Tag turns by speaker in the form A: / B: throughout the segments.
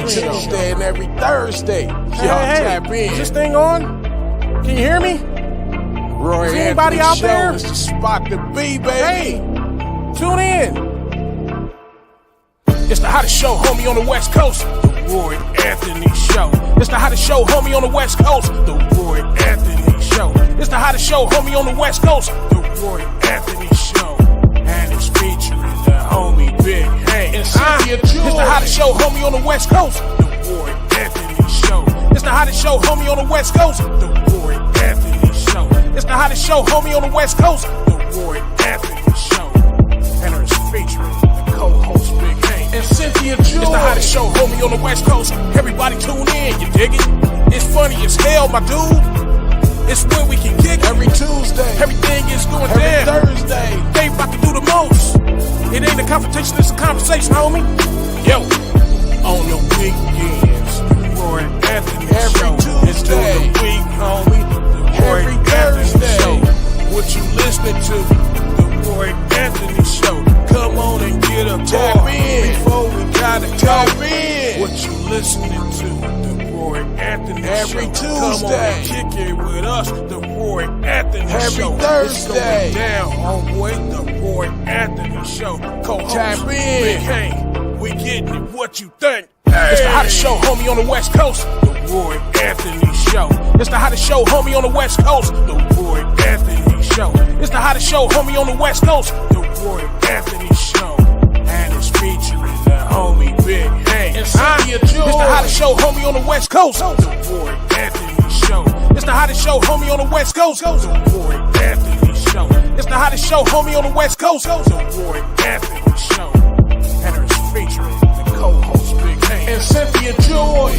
A: Tuesday and every Thursday. Y'all tap in.
B: Is this thing on? Can you hear me?
A: Roy
B: Is anybody out there?
A: Is the spot to be, baby.
B: Hey, tune in. It's the hottest show, homie, on the West Coast. The Roy Anthony Show. It's the hottest show, homie, on the West Coast. The Roy Anthony Show. It's the hottest show, homie, on the West Coast. The Roy Anthony Show. And it's featuring the homie Big Hank and Cynthia. It's the hottest show, homie, on the West Coast. The Roy Anthony Show. It's the hottest show, homie, on the West Coast. The Roy Anthony Show. It's the hottest show, homie, on the West Coast. The Roy Anthony Show. And it's featuring the co-host Big Hank and Cynthia. It's the hottest show, homie, on the West Coast. Everybody tune in, you dig it? It's funny as hell, my dude. It's where we can kick
A: every Tuesday.
B: Everything is going
A: every
B: down.
A: Thursday.
B: They about to do the most. It ain't a confrontation, it's a conversation, homie. Yo, on the weekends, the Roy Anthony
A: every
B: Show.
A: Tuesday.
B: It's during the week, homie. The Roy
A: every
B: Anthony
A: Thursday.
B: Show. What you listening to? The Roy Anthony Show. Come on and get a
A: tap in
B: before we gotta
A: tap in.
B: What you listening to? The Roy Anthony
A: every
B: Show.
A: Tuesday.
B: Come on and kick it with us. The Roy Anthony
A: every
B: Show.
A: Thursday.
B: It's going down, homeboy. The Roy Anthony Show. Co-host
A: tap in.
B: Big Hank. We getting it. What you think? Hey. It's the hottest show, homie, on the West Coast. The Roy Anthony Show. It's the hottest show, homie, on the West Coast. The Roy Anthony Show. It's the hottest show, homie, on the West Coast. The Roy Anthony Show. And it's featuring the homie Big Hank and Cynthia. It's the hottest show, homie, on the West Coast. The Roy Anthony Show. It's the hottest show, homie, on the West Coast. The Roy Anthony Show. It's the hottest show, homie, on the West Coast. The Roy Anthony Show. And it's featuring the co-host Big Hank and Cynthia Joy.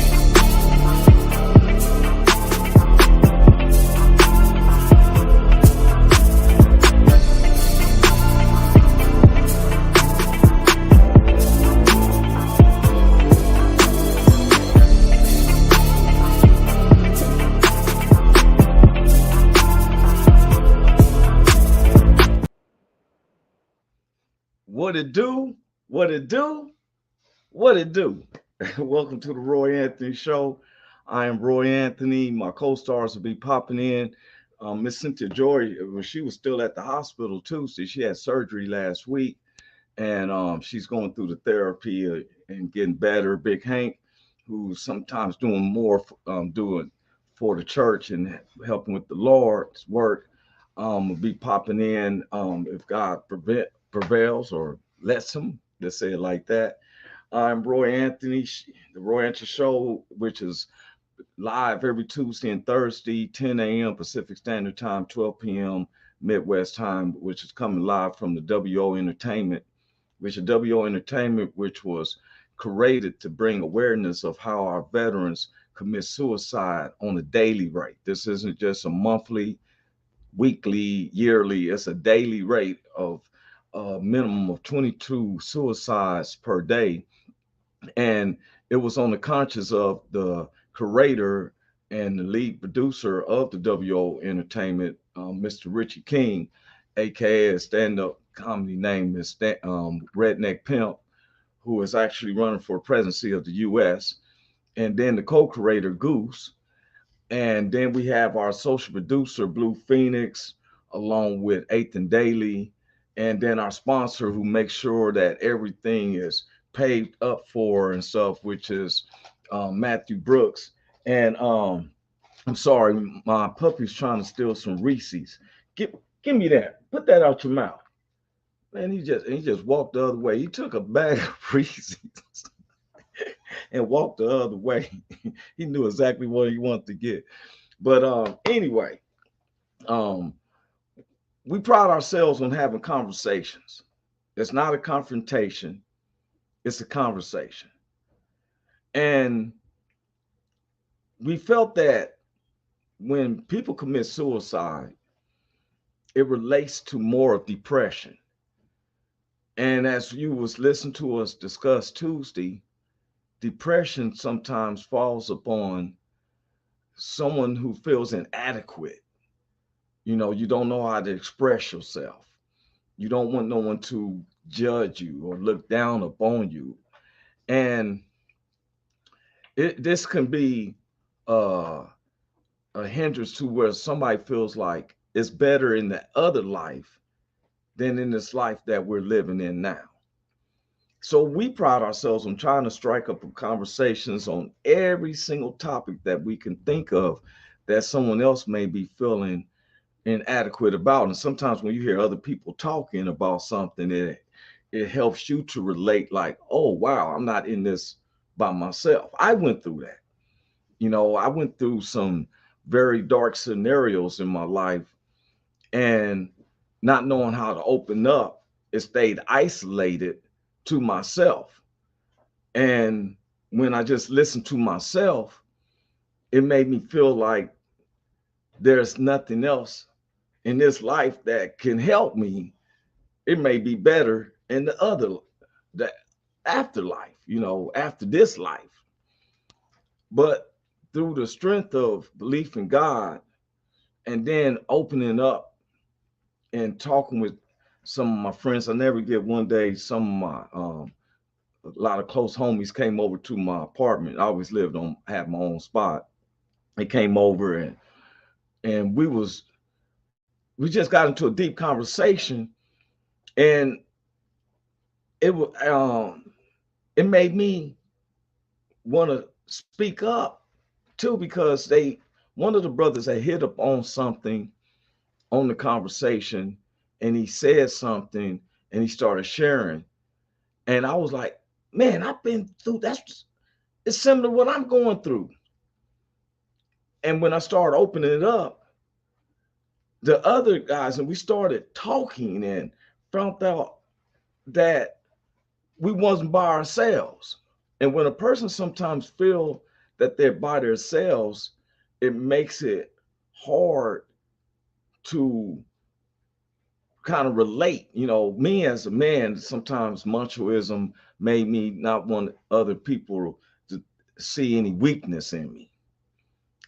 C: What it do? What it do? What it do? Welcome to the Roy Anthony Show. I am Roy Anthony. My co-stars will be popping in. Miss Cynthia Joy, when she was still at the hospital Tuesday, she had surgery last week, and she's going through the therapy and getting better. Big Hank, who's sometimes doing more, doing for the church and helping with the Lord's work, will be popping in if God prevails or lets him. Let's say it like that. I'm Roy Anthony, the Roy Anthony Show, which is live every Tuesday and Thursday, 10 a.m. Pacific Standard Time, 12 p.m. Midwest Time, which is coming live from the WO Entertainment, which was created to bring awareness of how our veterans commit suicide on a daily rate. This isn't just a monthly, weekly, yearly, it's a daily rate of a minimum of 22 suicides per day. And it was on the conscience of the curator and the lead producer of the WO Entertainment, Mr. Richie King, aka a stand-up comedy name is Redneck Pimp, who is actually running for presidency of the U.S. And then the co-curator Goose. And then we have our social producer Blue Phoenix, along with Ethan Daly. And then our sponsor who makes sure that everything is paved up for and stuff, which is Matthew Brooks. And I'm sorry, my puppy's trying to steal some Reese's. Give me that. Put that out your mouth. Man, he just walked the other way. He took a bag of Reese's and walked the other way. He knew exactly what he wanted to get. But anyway, we pride ourselves on having conversations. It's not a confrontation, it's a conversation. And we felt that when people commit suicide, it relates to more of depression. And as you was listening to us discuss Tuesday, depression sometimes falls upon someone who feels inadequate. You know, you don't know how to express yourself. You don't want no one to judge you or look down upon you. And this can be uh, a hindrance to where somebody feels like it's better in the other life than in this life that we're living in now. So we pride ourselves on trying to strike up conversations on every single topic that we can think of that someone else may be feeling inadequate about. And sometimes when you hear other people talking about something, it helps you to relate like, oh, wow, I'm not in this by myself. I went through that. I went through some very dark scenarios in my life, and not knowing how to open up, it stayed isolated to myself. And when I just listened to myself, it made me feel like there's nothing else in this life that can help me. It may be better in the afterlife, after this life. But through the strength of belief in God, and then opening up and talking with some of my friends, I never get one day, some of my a lot of close homies came over to my apartment. I always had my own spot. They came over, and we just got into a deep conversation, and it was it made me want to speak up too, because one of the brothers had hit up on something on the conversation, and he said something, and he started sharing, and I was like, man, I've been through it's similar to what I'm going through. And when I started opening it up, the other guys, and we started talking, and found out that we wasn't by ourselves. And when a person sometimes feel that they're by themselves, it makes it hard to kind of relate. Me as a man, sometimes machoism made me not want other people to see any weakness in me.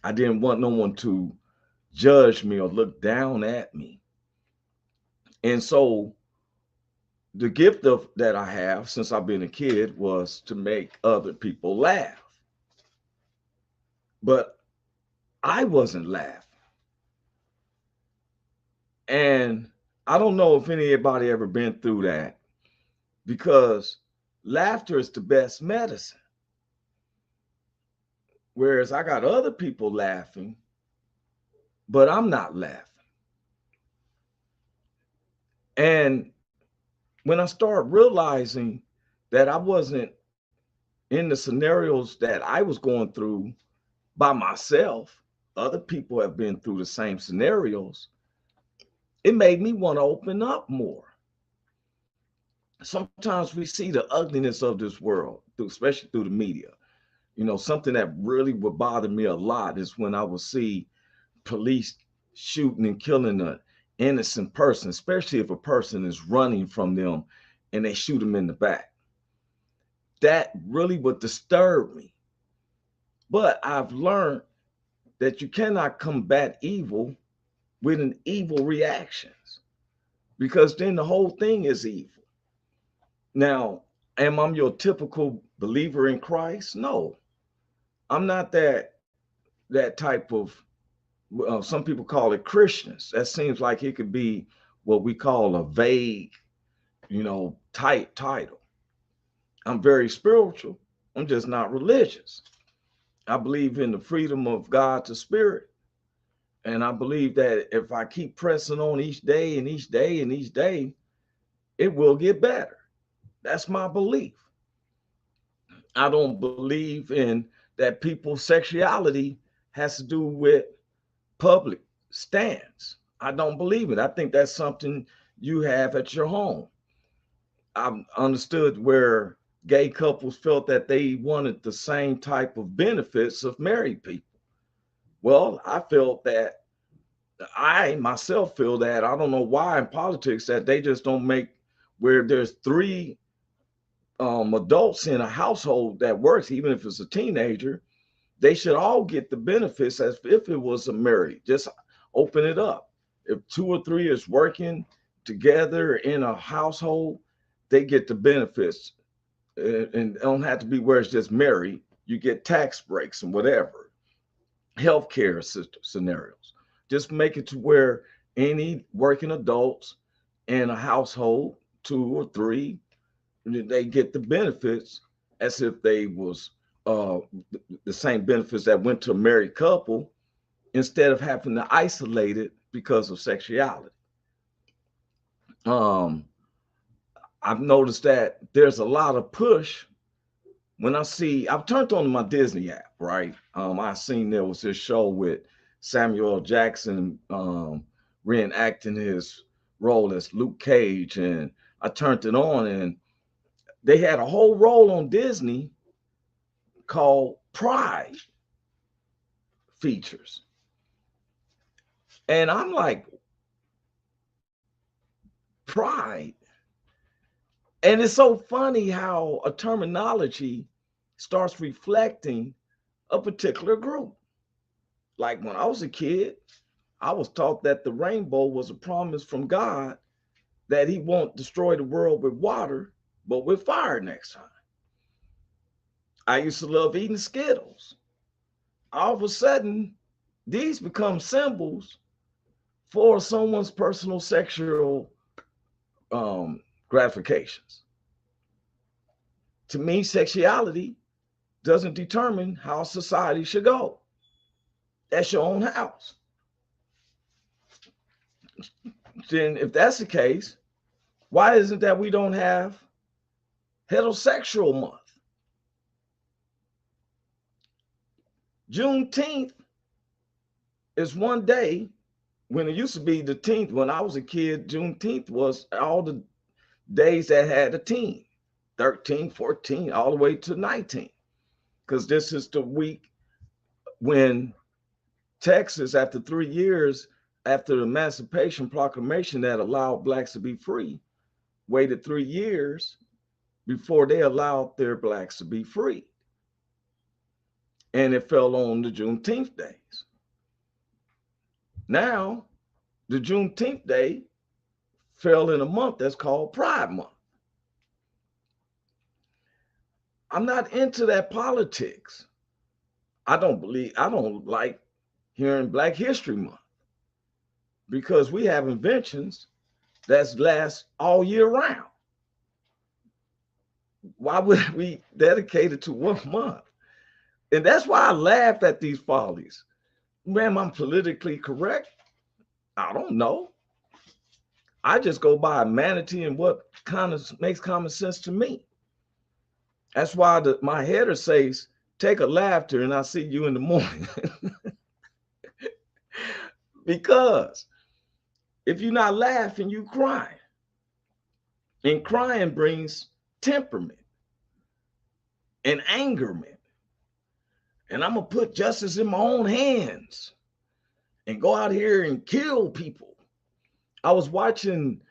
C: I didn't want no one to judge me or look down at me. And so the gift of that I have since I've been a kid was to make other people laugh. But I wasn't laughing. And I don't know if anybody ever been through that, because laughter is the best medicine. Whereas I got other people laughing, but I'm not laughing. And when I started realizing that I wasn't in the scenarios that I was going through by myself, other people have been through the same scenarios, it made me want to open up more. Sometimes we see the ugliness of this world, especially through the media. Something that really would bother me a lot is when I would see police shooting and killing an innocent person, especially if a person is running from them and they shoot them in the back. That really would disturb me. But I've learned that you cannot combat evil with an evil reactions, because then the whole thing is evil. Now, am I your typical believer in Christ? No, I'm not that type of, some people call it Christians. That seems like it could be what we call a vague, tight title. I'm very spiritual. I'm just not religious. I believe in the freedom of God's spirit. And I believe that if I keep pressing on each day and each day and each day, it will get better. That's my belief. I don't believe in that people's sexuality has to do with public stance. I don't believe it. I think that's something you have at your home. I've understood where gay couples felt that they wanted the same type of benefits of married people. Well, I myself feel that, I don't know why in politics, that they just don't make where there's three adults in a household that works, even if it's a teenager, they should all get the benefits as if it was a marriage. Just open it up. If 2 or 3 is working together in a household, they get the benefits, and it don't have to be where it's just married. you get tax breaks and whatever, healthcare scenarios. Just make it to where any working adults in a household, two or three, they get the benefits as if they was uh, the same benefits that went to a married couple instead of having to isolate it because of sexuality. Um, I've noticed that there's a lot of push when I've turned on my Disney app, right? I seen there was this show with Samuel L. Jackson reenacting his role as Luke Cage, and I turned it on, and they had a whole role on Disney called Pride features. And I'm like, Pride? And it's so funny how a terminology starts reflecting a particular group. Like when I was a kid, I was taught that the rainbow was a promise from God that he won't destroy the world with water, but with fire next time. I used to love eating Skittles. All of a sudden, these become symbols for someone's personal sexual gratifications. To me, sexuality doesn't determine how society should go. That's your own house. Then, if that's the case, why isn't that we don't have heterosexual month? Juneteenth is one day when it used to be the 10th. When I was a kid, Juneteenth was all the days that had a teen, 13, 14, all the way to 19. Because this is the week when Texas, after 3 years after the Emancipation Proclamation that allowed blacks to be free, waited 3 years before they allowed their blacks to be free. And it fell on the Juneteenth days. Now, the Juneteenth day fell in a month that's called Pride Month. I'm not into that politics. I don't like hearing Black History Month because we have inventions that last all year round. Why would we dedicate it to one month? And that's why I laugh at these follies. Man, I'm politically correct. I don't know. I just go by humanity and what kind of makes common sense to me. That's why my header says, take a laughter and I'll see you in the morning. Because if you're not laughing, you crying. And crying brings temperament and angerment. And I'm going to put justice in my own hands and go out here and kill people. I was watching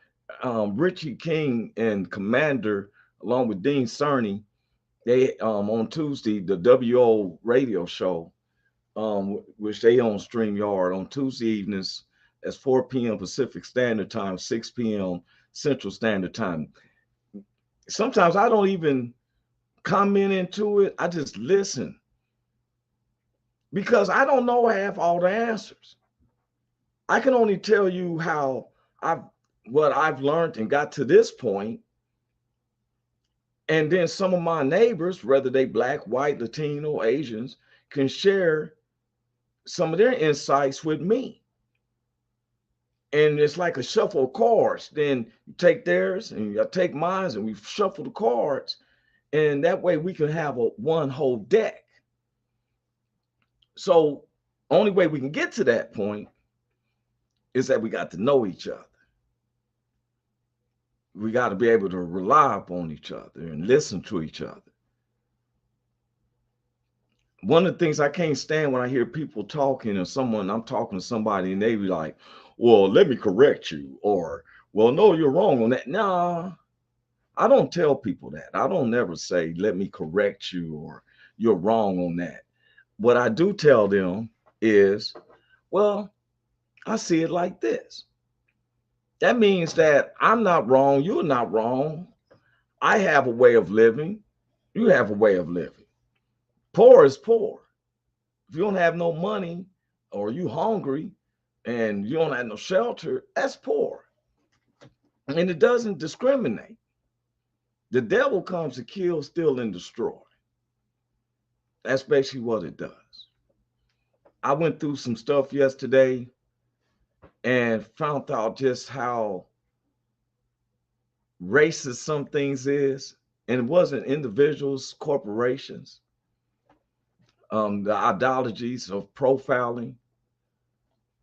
C: Richie King and Commander along with Dean Cerny. They on Tuesday, the WO radio show, which they on StreamYard on Tuesday evenings at 4 p.m. Pacific Standard Time, 6 p.m. Central Standard Time. Sometimes I don't even comment into it. I just listen because I don't know half all the answers. I can only tell you what I've learned and got to this point. And then some of my neighbors, whether they Black, white, Latino, Asians, can share some of their insights with me. And it's like a shuffle of cards. Then you take theirs and you take mine and we shuffle the cards. And that way we can have one whole deck. So only way we can get to that point is that we got to know each other. We got to be able to rely upon each other and listen to each other. One of the things I can't stand when I hear people talking or I'm talking to somebody and they be like, well, let me correct you, or, well, no, you're wrong on that. Nah, I don't tell people that. I don't never say, let me correct you or you're wrong on that. What I do tell them is, well, I see it like this. That means that I'm not wrong. You're not wrong. I have a way of living. You have a way of living. Poor is poor. If you don't have no money or you hungry and you don't have no shelter, that's poor. And it doesn't discriminate. The devil comes to kill, steal, and destroy. That's basically what it does. I went through some stuff yesterday and found out just how racist some things is. And it wasn't individuals, corporations, the ideologies of profiling.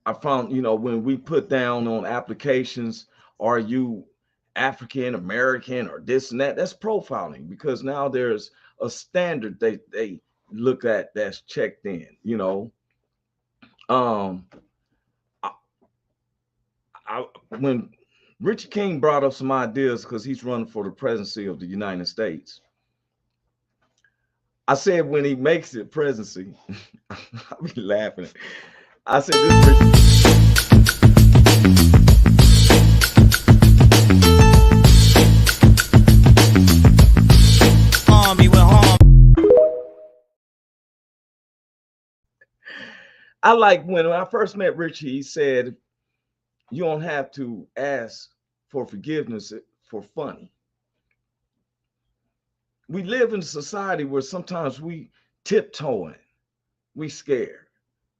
C: I found, when we put down on applications, are you African American or this and that? That's profiling, because now there's a standard they look at that's checked in. Um, I, when Richard King brought up some ideas because he's running for the presidency of the United States, I said when he makes it presidency, I'll be laughing. I said this Richard. I like when I first met Richie, he said, you don't have to ask for forgiveness for funny. We live in a society where sometimes we tiptoeing, we scared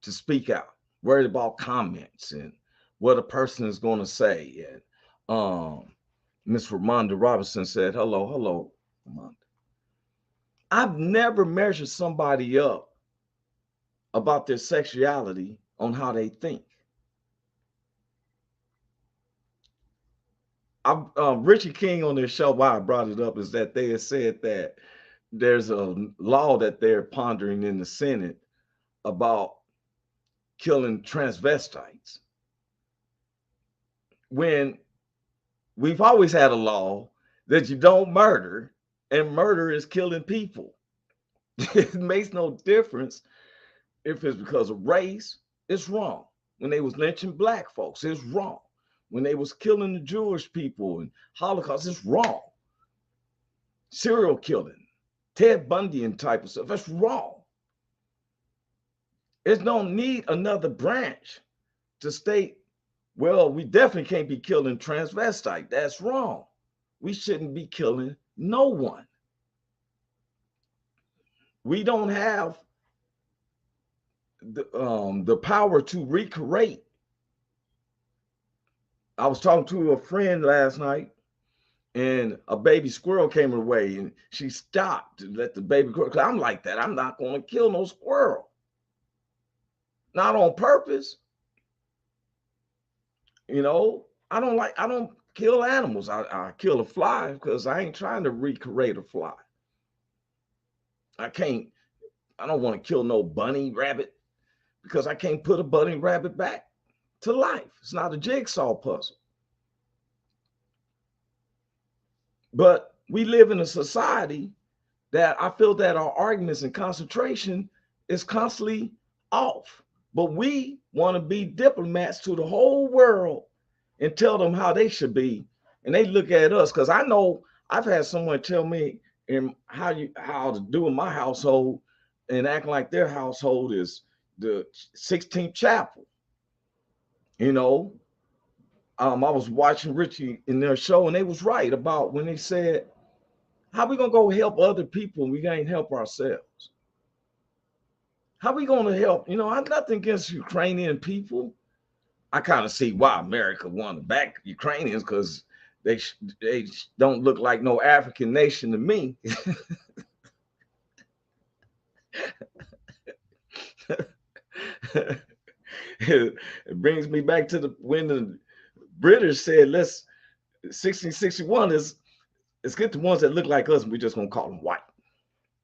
C: to speak out, worried about comments and what a person is going to say. And Miss Ramonda Robinson said, hello, Ramonda. I've never measured somebody up about their sexuality on how they think. Richie King on their show, why I brought it up is that they had said that there's a law that they're pondering in the Senate about killing transvestites. When we've always had a law that you don't murder, and murder is killing people. It makes no difference if it's because of race, it's wrong. When they was lynching black folks, it's wrong. When they was killing the Jewish people and Holocaust, it's wrong. Serial killing, Ted Bundy and type of stuff, that's wrong. There's no need another branch to state, well, we definitely can't be killing transvestite. That's wrong. We shouldn't be killing no one. We don't have the power to recreate. I was talking to a friend last night, and a baby squirrel came her way, and she stopped to let the baby grow. I'm like that. I'm not going to kill no squirrel. Not on purpose. I don't kill animals. I kill a fly because I ain't trying to recreate a fly. I don't want to kill no bunny rabbit because I can't put a bunny rabbit back to life. It's not a jigsaw puzzle. But we live in a society that I feel that our arguments and concentration is constantly off. But we want to be diplomats to the whole world and tell them how they should be. And they look at us, because I know I've had someone tell me how to do in my household and acting like their household is the 16th chapel. I was watching Richie in their show, and they was right about when they said, how we gonna go help other people and we can't help ourselves? How we gonna help? I have nothing against Ukrainian people. I kind of see why America wanted to back Ukrainians, because they don't look like no African nation to me. It brings me back to when the British said, let's 1661 let's get the ones that look like us and we're just gonna call them white.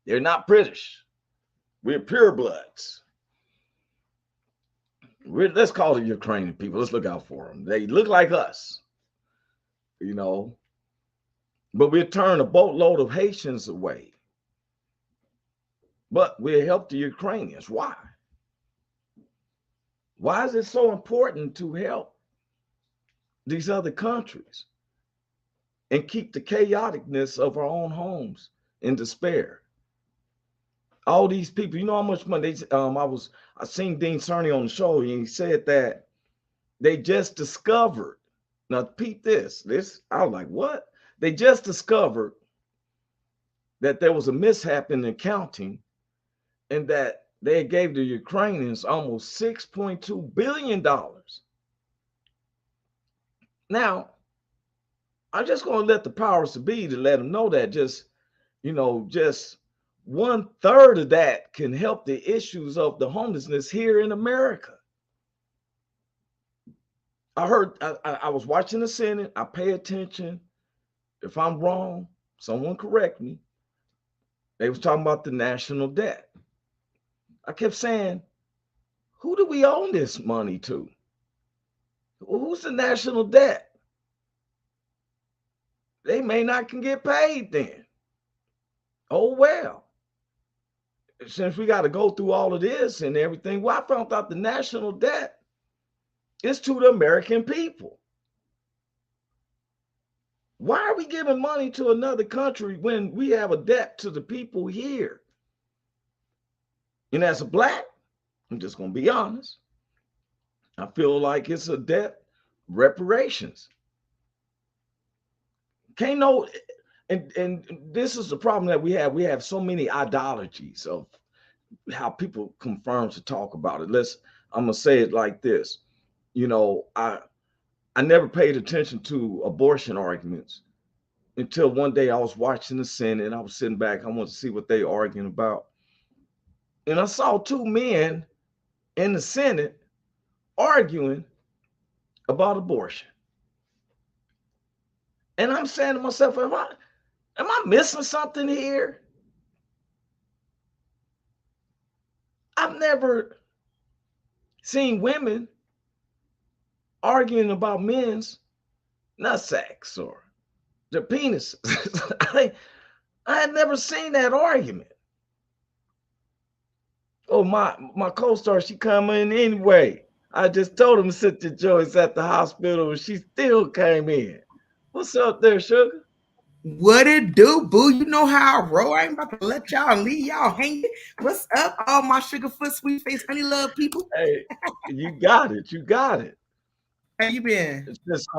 C: They're not British. We're purebloods. Let's call it Ukrainian people. Let's look out for them. They look like us, but we'll turn a boatload of Haitians away. But we'll help the Ukrainians. Why? Why is it so important to help these other countries and keep the chaoticness of our own homes in despair? All these people, you know how much money they I seen Dean Cerny on the show, and he said that they just discovered. Now, peep this. I was like, what? They just discovered that there was a mishap in the accounting, and that they gave the Ukrainians almost $6.2 billion. Now, I'm just going to let the powers to be to let them know that just 1/3 of that can help the issues of the homelessness here in America. I heard, I was watching the Senate. I pay attention. If I'm wrong, someone correct me. They was talking about the national debt. I kept saying, who do we owe this money to? Who's the national debt? They may not can get paid then. Oh, well. Since we got to go through all of this and everything, well, I found out the national debt is to the American people. Why are we giving money to another country when we have a debt to the people here? And as a Black, I'm just going to be honest, I feel like it's a debt reparations. Can't no, and this is the problem that we have. We have so many ideologies of how people confirm to talk about it. I'm gonna say it like this. I never paid attention to abortion arguments until one day I was watching the Senate. I was sitting back. I wanted to see what they arguing about, and I saw two men in the Senate arguing about abortion. And I'm saying to myself, am I missing something here? I've never seen women arguing about men's nutsacks or their penises. I had never seen that argument. Oh, my co-star, she come in anyway. I just told him Cynthia Joy's at the hospital, and she still came in. What's up there, sugar?
D: What it do, boo? You know how I roll. I ain't about to let y'all leave y'all hanging. What's up, all my sugar foot, sweet face, honey love people?
C: Hey, you got it. You got it.
D: How you been?
C: It's just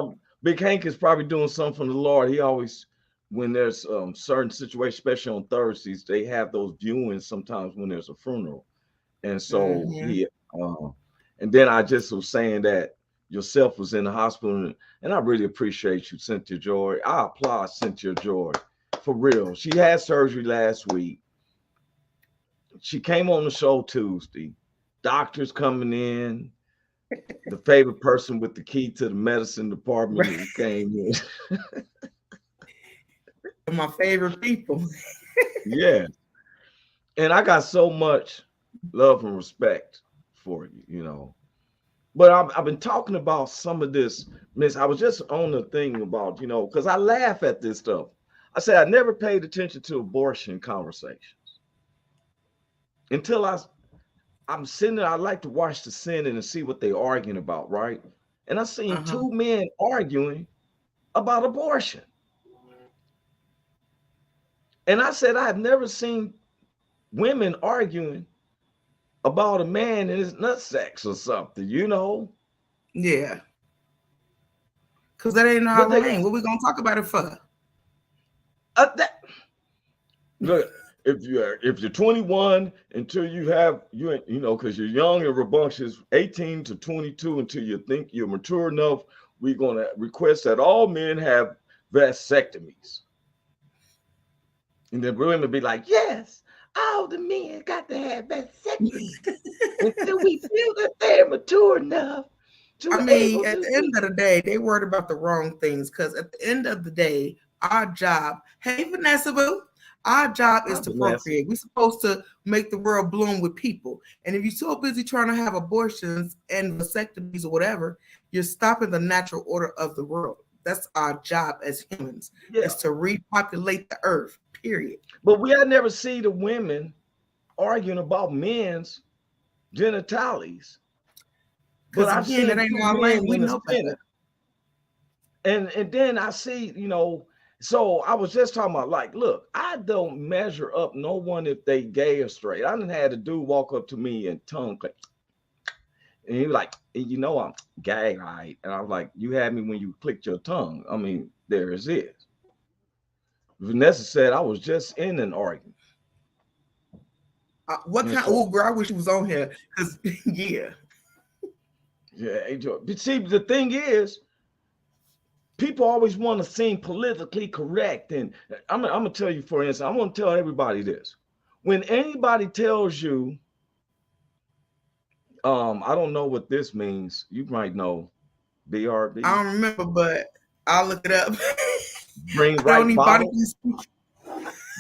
C: Big Hank is probably doing something from the Lord. He always, when there's certain situations, especially on Thursdays, they have those viewings sometimes when there's a funeral, and so he. And then I just was saying that yourself was in the hospital, and I really appreciate you, Cynthia Joy. I applaud Cynthia Joy for real. She had surgery last week. She came on the show Tuesday. Doctors coming in. The favorite person with the key to the medicine department who came in.
D: My favorite people.
C: Yeah. And I got so much love and respect for you, But I've been talking about some of this, Miss. I was just on the thing about, because I laugh at this stuff. I said I never paid attention to abortion conversations until I'm sitting there. I like to watch the Senate and see what they're arguing about, right? And I seen two men arguing about abortion. And I said I have never seen women arguing about a man and his nutsack or something,
D: Yeah. Because that ain't our lane. What we going to talk about it for?
C: Look, if you're 21 until because you're young and rambunctious, 18 to 22 until you think you're mature enough, we're going to request that all men have vasectomies. And then women be like, yes, all the men got to have vasectomies until we feel that they're mature enough.
D: At the end of the day, they worried about the wrong things, because at the end of the day, our job, hey, Vanessa Boo, our job is to procreate. We're supposed to make the world bloom with people. And if you're so busy trying to have abortions and vasectomies or whatever, you're stopping the natural order of the world. That's our job as humans, is to repopulate the earth, period.
C: But we had never seen the women arguing about men's genitalities.
D: But I see that ain't our lane. We know better.
C: And then I see, So I was just talking about, like, look, I don't measure up no one if they gay or straight. I done had a dude walk up to me and tongue click, and he was like, you know, I'm gay, right? And I was like, you had me when you clicked your tongue. I mean, there it is. Vanessa said I was just in an argument.
D: What kind? Oh, girl, I wish he was on here because yeah.
C: But see, the thing is, people always want to seem politically correct. And I'm gonna tell you, for instance, I'm gonna tell everybody this. When anybody tells you, I don't know what this means, you might know, BRB.
D: I don't remember, but I'll look it up.
C: Bring right bottle.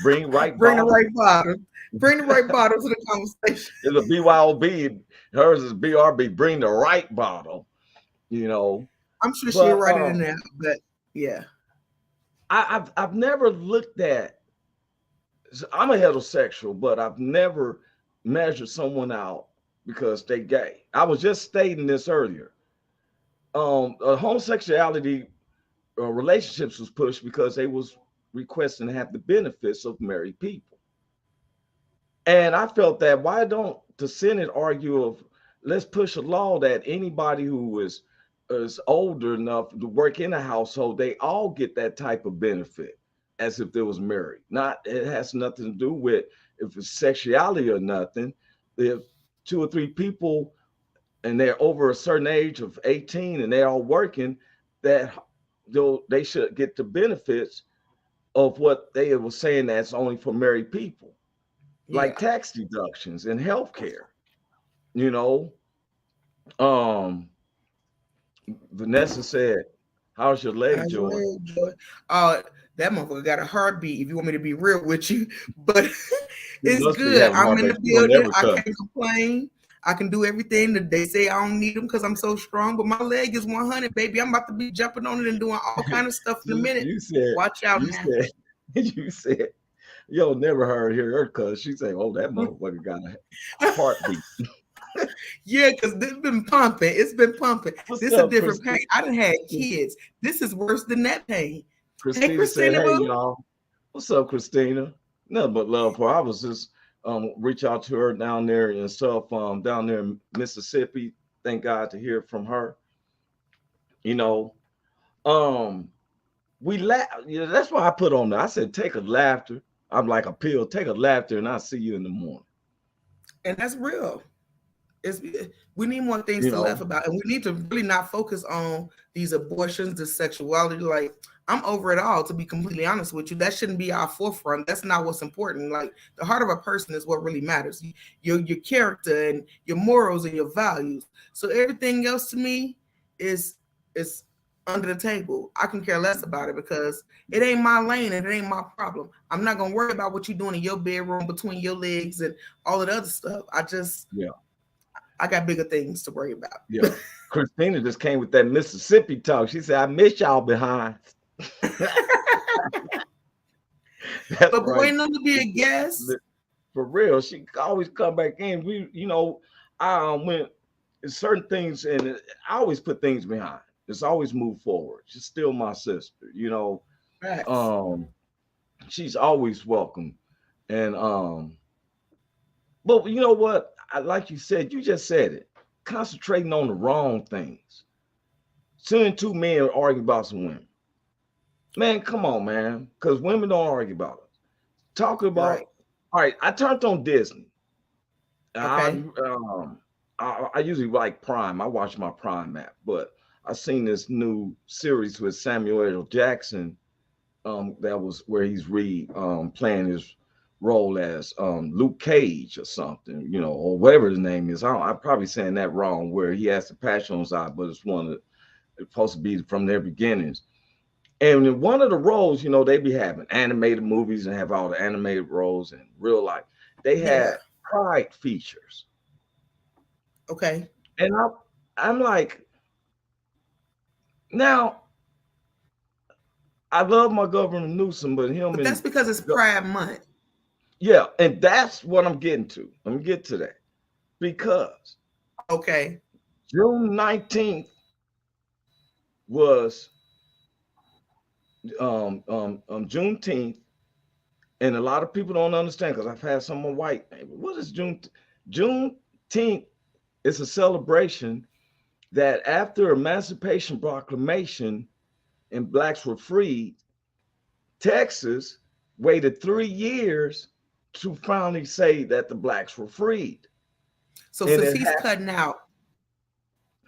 C: Bring right
D: Bring
C: bottle.
D: the right bottle. Bring the right bottle to the conversation.
C: It's a BYOB. Hers is BRB. Bring the right bottle. You know.
D: I'm sure she'll write it in there, but yeah.
C: I've never looked at. I'm a heterosexual, but I've never measured someone out because they gay. I was just stating this earlier. Homosexuality relationships was pushed because they was requesting to have the benefits of married people. And I felt that why don't the Senate argue of let's push a law that anybody who is older enough to work in a household, they all get that type of benefit as if they was married. Not, it has nothing to do with if it's sexuality or nothing. If 2 or 3 people and they're over a certain age of 18 and they're all working, that they should get the benefits of what they were saying that's only for married people, like tax deductions and health care. You know, Vanessa said, how's your leg doing?
D: That motherfucker got a heartbeat, if you want me to be real with you. But it's good. I'm in the building. I can't complain. I can do everything that they say I don't need them because I'm so strong. But my leg is 100, baby. I'm about to be jumping on it and doing all kind of stuff in a minute.
C: You said,
D: watch out
C: you
D: now.
C: You said, yo, never hear her because she said, oh, that motherfucker got a heartbeat.
D: Yeah, because it's been pumping. It's been pumping. This is a different pain. I done had kids. This is worse than that pain.
C: Christina, hey, Christina said, hey, y'all. What's up, Christina? Nothing but love for her. I was just reach out to her down there and stuff, down there in Mississippi. Thank God to hear from her. You know, we laugh. You know, that's why I put on there. I said, take a laughter. I'm like a pill. Take a laughter, and I'll see you in the morning.
D: And that's real. We need more things to laugh about, and we need to really not focus on these abortions, the sexuality. Like, I'm over it all, to be completely honest with you. That shouldn't be our forefront. That's not what's important. Like, the heart of a person is what really matters. Your character and your morals and your values. So everything else to me is under the table. I can care less about it because it ain't my lane and it ain't my problem. I'm not gonna worry about what you're doing in your bedroom between your legs and all of the other stuff. I got bigger things to worry about.
C: Yeah. Christina just came with that Mississippi talk. She said, I miss y'all behind.
D: But boy, not to be a guest.
C: For real. She always come back in. When certain things, and I always put things behind. It's always move forward. She's still my sister, you know.
D: Right.
C: She's always welcome. And but you know what? Like you said, you just said it. Concentrating on the wrong things. Seeing 2 men argue about some women. Man, come on, man. Because women don't argue about it. Talking about, all right, I turned on Disney. Okay. I usually like Prime. I watch my Prime app, but I seen this new series with Samuel L. Jackson. That was where he's playing his role as Luke Cage or something, you know, or whatever his name is. I'm probably saying that wrong, where he has the passion on his eye, but it's supposed to be from their beginnings. And in one of the roles, you know, they be having animated movies and have all the animated roles in real life. They had pride features.
D: Okay.
C: And I'm like, now, I love my Governor Newsom, but
D: that's because it's Pride Month.
C: Yeah, and that's what I'm getting to. Let me get to that. Because June 19th was Juneteenth, and a lot of people don't understand because I've had someone white. What is Juneteenth? Is a celebration that after Emancipation Proclamation and blacks were freed, Texas waited 3 years to finally say that the blacks were freed.
D: So since he's cutting out,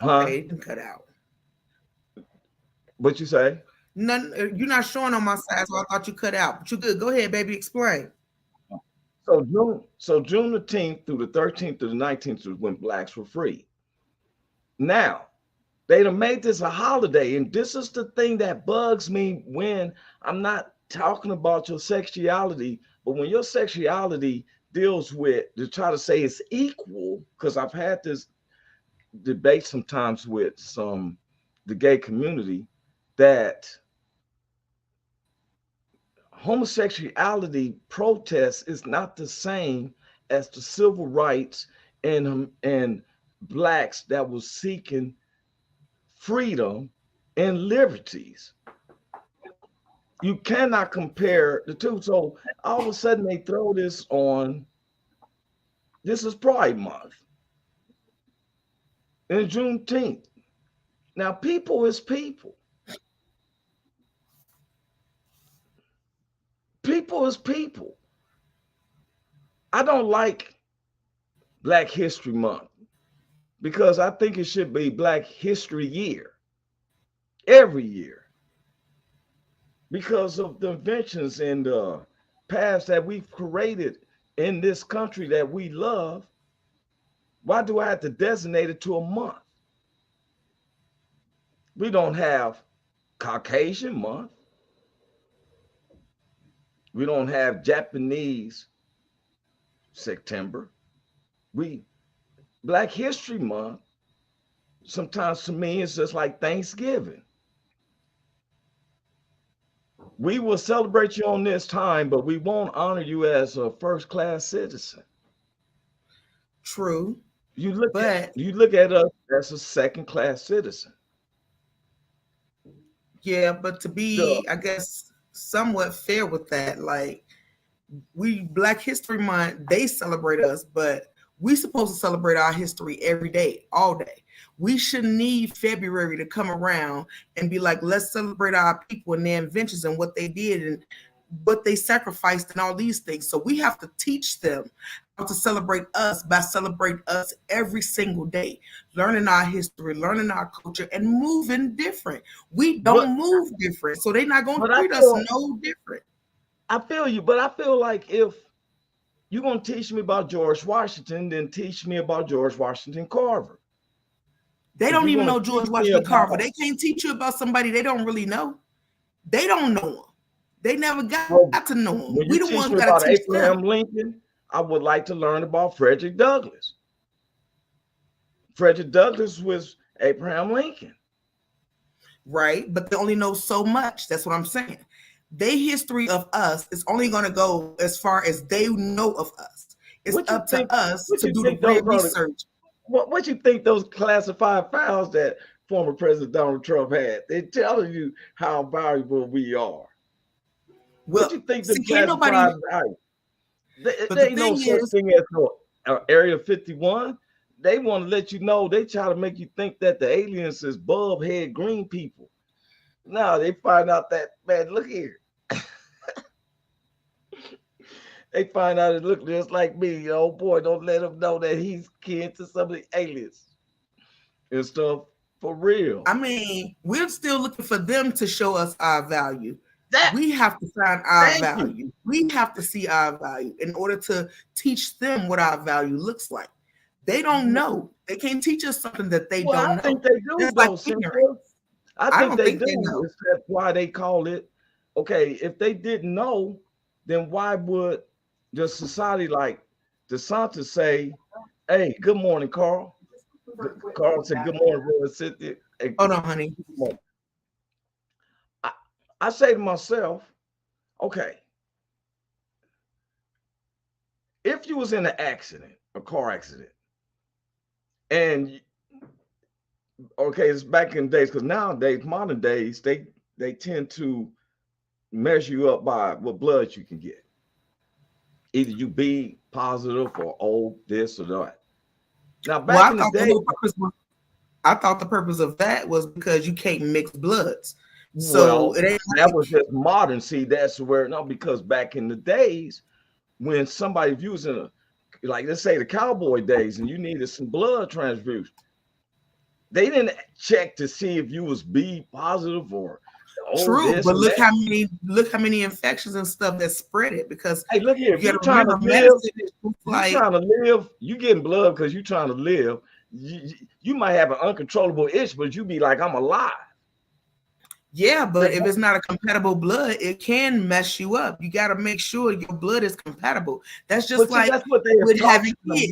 D: okay, he can cut out.
C: What you say?
D: None. You're not showing on my side, so I thought you cut out. But you good. Go ahead, baby. Explain.
C: So June the 10th through the 13th to the 19th was when blacks were free. Now, they done made this a holiday, and this is the thing that bugs me when I'm not talking about your sexuality, but when your sexuality deals with to try to say it's equal, because I've had this debate sometimes with the gay community that homosexuality protest is not the same as the civil rights and blacks that was seeking freedom and liberties. You cannot compare the two. So all of a sudden they throw this on. This is Pride Month and Juneteenth. Now, people is people. People is people. I don't like Black History Month because I think it should be Black History Year every year because of the inventions and the paths that we've created in this country that we love. Why do I have to designate it to a month? We don't have Caucasian Month. We don't have Japanese September. Black History Month, sometimes to me, it's just like Thanksgiving. We will celebrate you on this time, but we won't honor you as a first-class citizen.
D: True.
C: You look at us as a second-class citizen.
D: Yeah, but to be, I guess, somewhat fair with that, like Black History Month, they celebrate us, but we supposed to celebrate our history every day, all day. We shouldn't need February to come around and be like, let's celebrate our people and their inventions and what they did and what they sacrificed and all these things. So we have to teach them how to celebrate us by celebrating us every single day, learning our history, learning our culture, and moving different. We don't move different, so they're not going to treat us no different.
C: I feel you, but I feel like if you're going to teach me about George Washington, then teach me about George Washington Carver.
D: They don't even know George Washington Carver. They can't teach you about somebody they don't really know. They don't know him. They never got to know him.
C: We the ones got to teach Abraham Lincoln. I would like to learn about Frederick Douglass. Frederick Douglass was Abraham Lincoln.
D: Right, but they only know so much. That's what I'm saying. Their history of us is only going to go as far as they know of us. It's up to us to do the real research.
C: What you think those classified files that former President Donald Trump had? They're telling you how valuable we are.
D: Well,
C: what you think the classified value? They ain't no such thing as Area 51. They want to let you know. They try to make you think that the aliens is bulb head green people. No, they find out that, man, look here. They find out it look just like me. Oh boy, don't let him know that he's kin to some of the aliens and stuff for real.
D: I mean, we're still looking for them to show us our value. We have to find our value. We have to see our value in order to teach them what our value looks like. They don't know. They can't teach us something that they don't know.
C: I think they do. I think they do. That's why they call it. Okay, if they didn't know, then why would the society like DeSantis say, "Hey, good morning, Carl"? Carl said, "Good morning, Roy, Cynthia." Hey,
D: hold on, honey.
C: I say to myself, okay, if you was in an accident, a car accident, and okay, it's back in days, because nowadays, modern days, they tend to measure you up by what blood you can get. Either you be positive or O this or that. Now back in the day,
D: I thought the purpose of that was because you can't mix bloods.
C: So it ain't that was just modern. See, that's where because back in the days when somebody's using like let's say the cowboy days and you needed some blood transfusion, they didn't check to see if you was B positive or
D: true. But look how many infections and stuff that spread it because
C: hey, look here, if you're trying to live, you getting blood because you're trying to live. You might have an uncontrollable itch, but you be like, I'm alive.
D: Yeah, but if it's not a compatible blood, it can mess you up. You got to make sure your blood is compatible. That's just that's what they with having kids.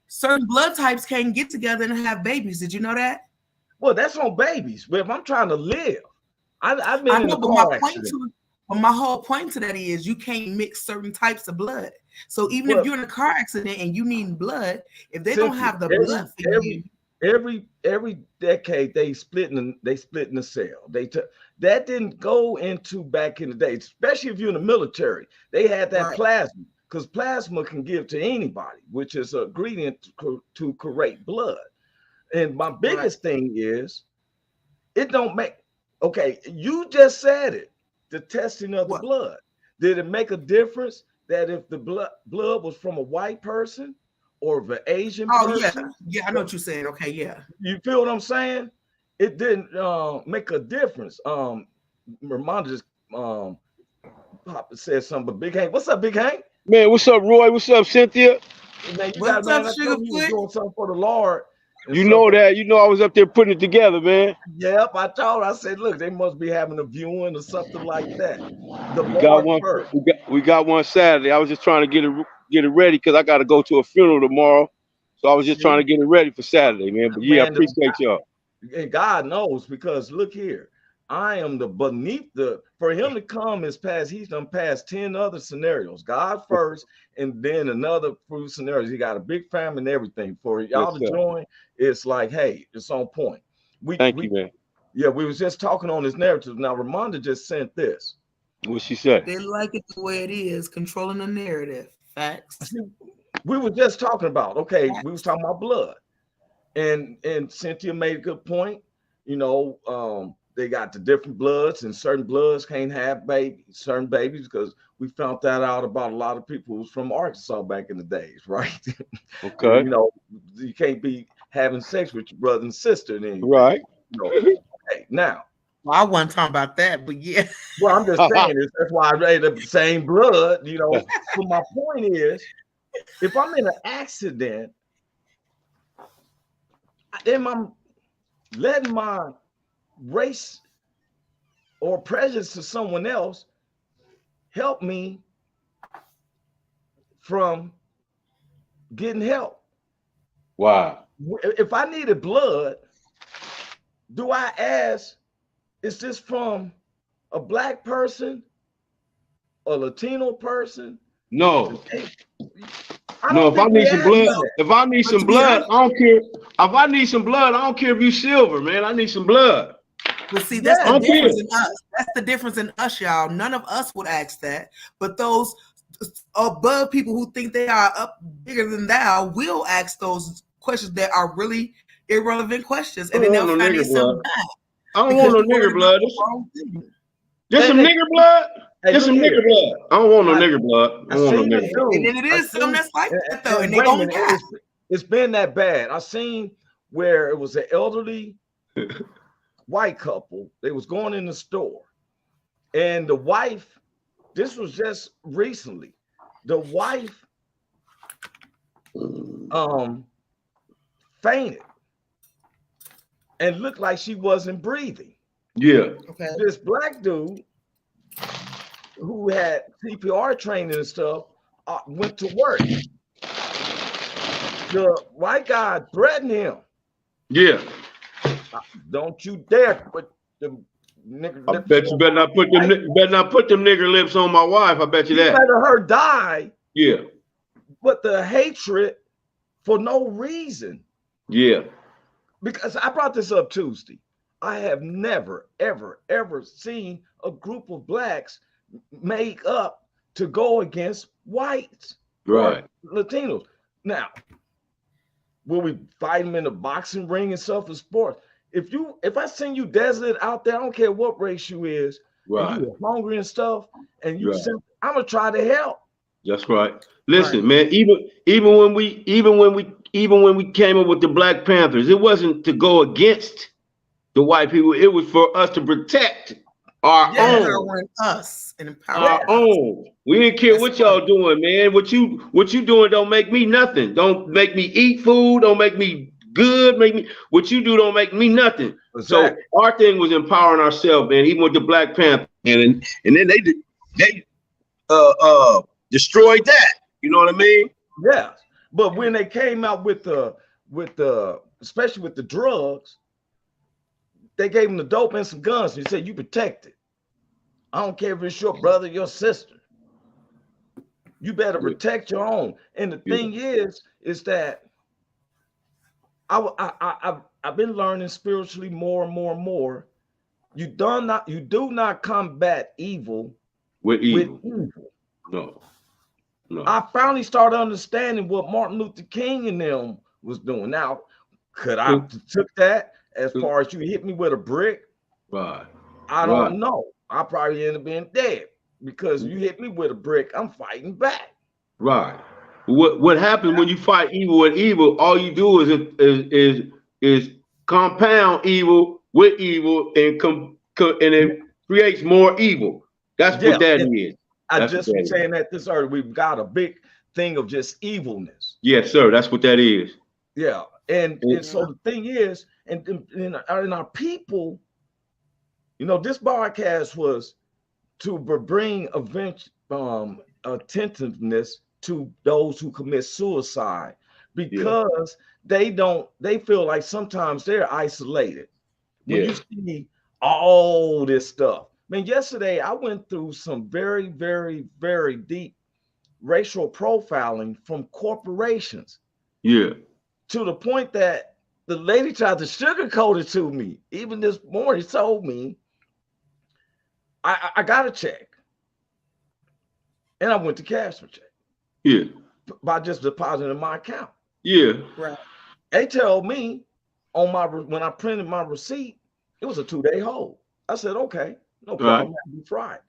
D: Certain blood types can't get together and have babies. Did you know that?
C: Well, that's on babies. But if I'm trying to live, I've been in a car accident.
D: But my whole point to that is you can't mix certain types of blood. So even if you're in a car accident and you need blood, if they don't have the blood for you.
C: Every decade they splitting the cell. That didn't go into back in the day, especially if you're in the military. They had that plasma because plasma can give to anybody, which is an ingredient to create blood. And my biggest thing is it don't make you just said it. The testing of the blood. Did it make a difference that if the blood was from a white person or of an Asian person?
D: Yeah, I know what you're saying. Okay, yeah.
C: You feel what I'm saying? It didn't make a difference. Ramonda just Papa said something, but Big Hank. What's up, Big Hank?
E: Man, what's up, Roy? What's up, Cynthia?
C: Man, what's up, Sugarfoot? You doing something for the Lord.
E: You know that. You know I was up there putting it together, man.
C: Yep, I said, look, they must be having a viewing or something like that.
E: We got one Saturday. I was just trying to get it ready because I got to go to a funeral tomorrow. So I was just trying to get it ready for Saturday, man. But yeah, I appreciate y'all.
C: And God knows, because look here, I am for him to come he's done passed 10 other scenarios. God first, and then another few scenarios. He got a big family and everything. For y'all to join, it's like, hey, it's on point.
E: Thank you, man.
C: Yeah, we was just talking on this narrative. Now, Ramonda just sent this.
E: What she said?
D: They like it the way it is, controlling the narrative. Facts.
C: We were just talking about, we was talking about blood. And Cynthia made a good point. They got the different bloods, and certain bloods can't have certain babies, because we found that out about a lot of people who's from Arkansas back in the days, right?
E: Okay.
C: You can't be having sex with your brother and sister.
E: Right.
C: Now.
D: Well, I wasn't talking about that, but yeah.
C: Well, I'm just saying that's why I raised the same blood, So my point is, if I'm in an accident, then I'm letting my race or prejudice to someone else help me from getting help.
E: Wow.
C: If I needed blood, do I ask, is this from a Black person, a Latino person?
E: No. No, if I need some blood, I don't care. If I need some blood, I don't care if you silver, man. I need some blood.
D: But see, that's the difference in us. That's the difference in us, y'all. None of us would ask that, but those above people who think they are up bigger than thou will ask those questions that are really irrelevant questions, and then they'll find themselves back.
E: I don't want no nigger blood. Just some nigger blood. Just some nigger blood. I don't want no nigger blood. I don't want no nigger blood.
D: And then it is something that's like that though, and they gonna die.
C: It's been that bad. I seen where it was an elderly white couple. They was going in the store, and the wife, this was just recently, the wife fainted and looked like she wasn't breathing.
E: Yeah.
C: Okay. This Black dude who had CPR training and stuff went to work. The white guy threatened him.
E: Yeah.
C: Don't you dare put the nigger lips.
E: I bet you better not put them nigger lips on my wife. I bet you that.
C: Better her die.
E: Yeah.
C: But the hatred for no reason.
E: Yeah.
C: Because I brought this up Tuesday. I have never, ever, ever seen a group of blacks make up to go against whites or Latinos. Now, will we fight them in the boxing ring and stuff for sport? If I send you desolate out there, I don't care what race you is, and you are hungry and stuff, and you I'm gonna try to help.
E: That's right. Listen, man, even when we came up with the Black Panthers, it wasn't to go against the white people. It was for us to protect our own.
D: Us and empower
E: our own. We didn't care what y'all doing, man. What you doing don't make me nothing. Don't make me eat food. Don't make me good. What you do don't make me nothing. Exactly. So our thing was empowering ourselves, man. Even with the Black Panther, and then they destroyed that. You know what I mean?
C: Yeah. But when they came out with the especially with the drugs, they gave them the dope and some guns. They said, you protect it. I don't care if it's your brother, your sister. You better protect your own. And the thing is that I've been learning spiritually more and more and more. You do not combat evil
E: with evil. No.
C: I finally started understanding what Martin Luther King and them was doing. Now, could I took that as far as you hit me with a brick?
E: Right.
C: I don't know. I probably end up being dead because you hit me with a brick, I'm fighting back.
E: Right. What happens when you fight evil with evil? All you do is compound evil with evil, and it creates more evil. That's what that is.
C: I just was saying that this earlier. We've got a big thing of just evilness.
E: Yes, sir. That's what that is.
C: Yeah, and so the thing is, and our people. You know, this broadcast was to bring attentiveness to those who commit suicide, because they feel like sometimes they're isolated. When you see all this stuff. Man, yesterday I went through some very, very, very deep racial profiling from corporations.
E: Yeah.
C: To the point that the lady tried to sugarcoat it to me. Even this morning told me, I got a check, and I went to cash my check.
E: Yeah.
C: By just depositing in my account.
E: Yeah.
D: Right.
C: They told me when I printed my receipt, it was a 2-day hold. I said, okay, no problem. Happy Friday.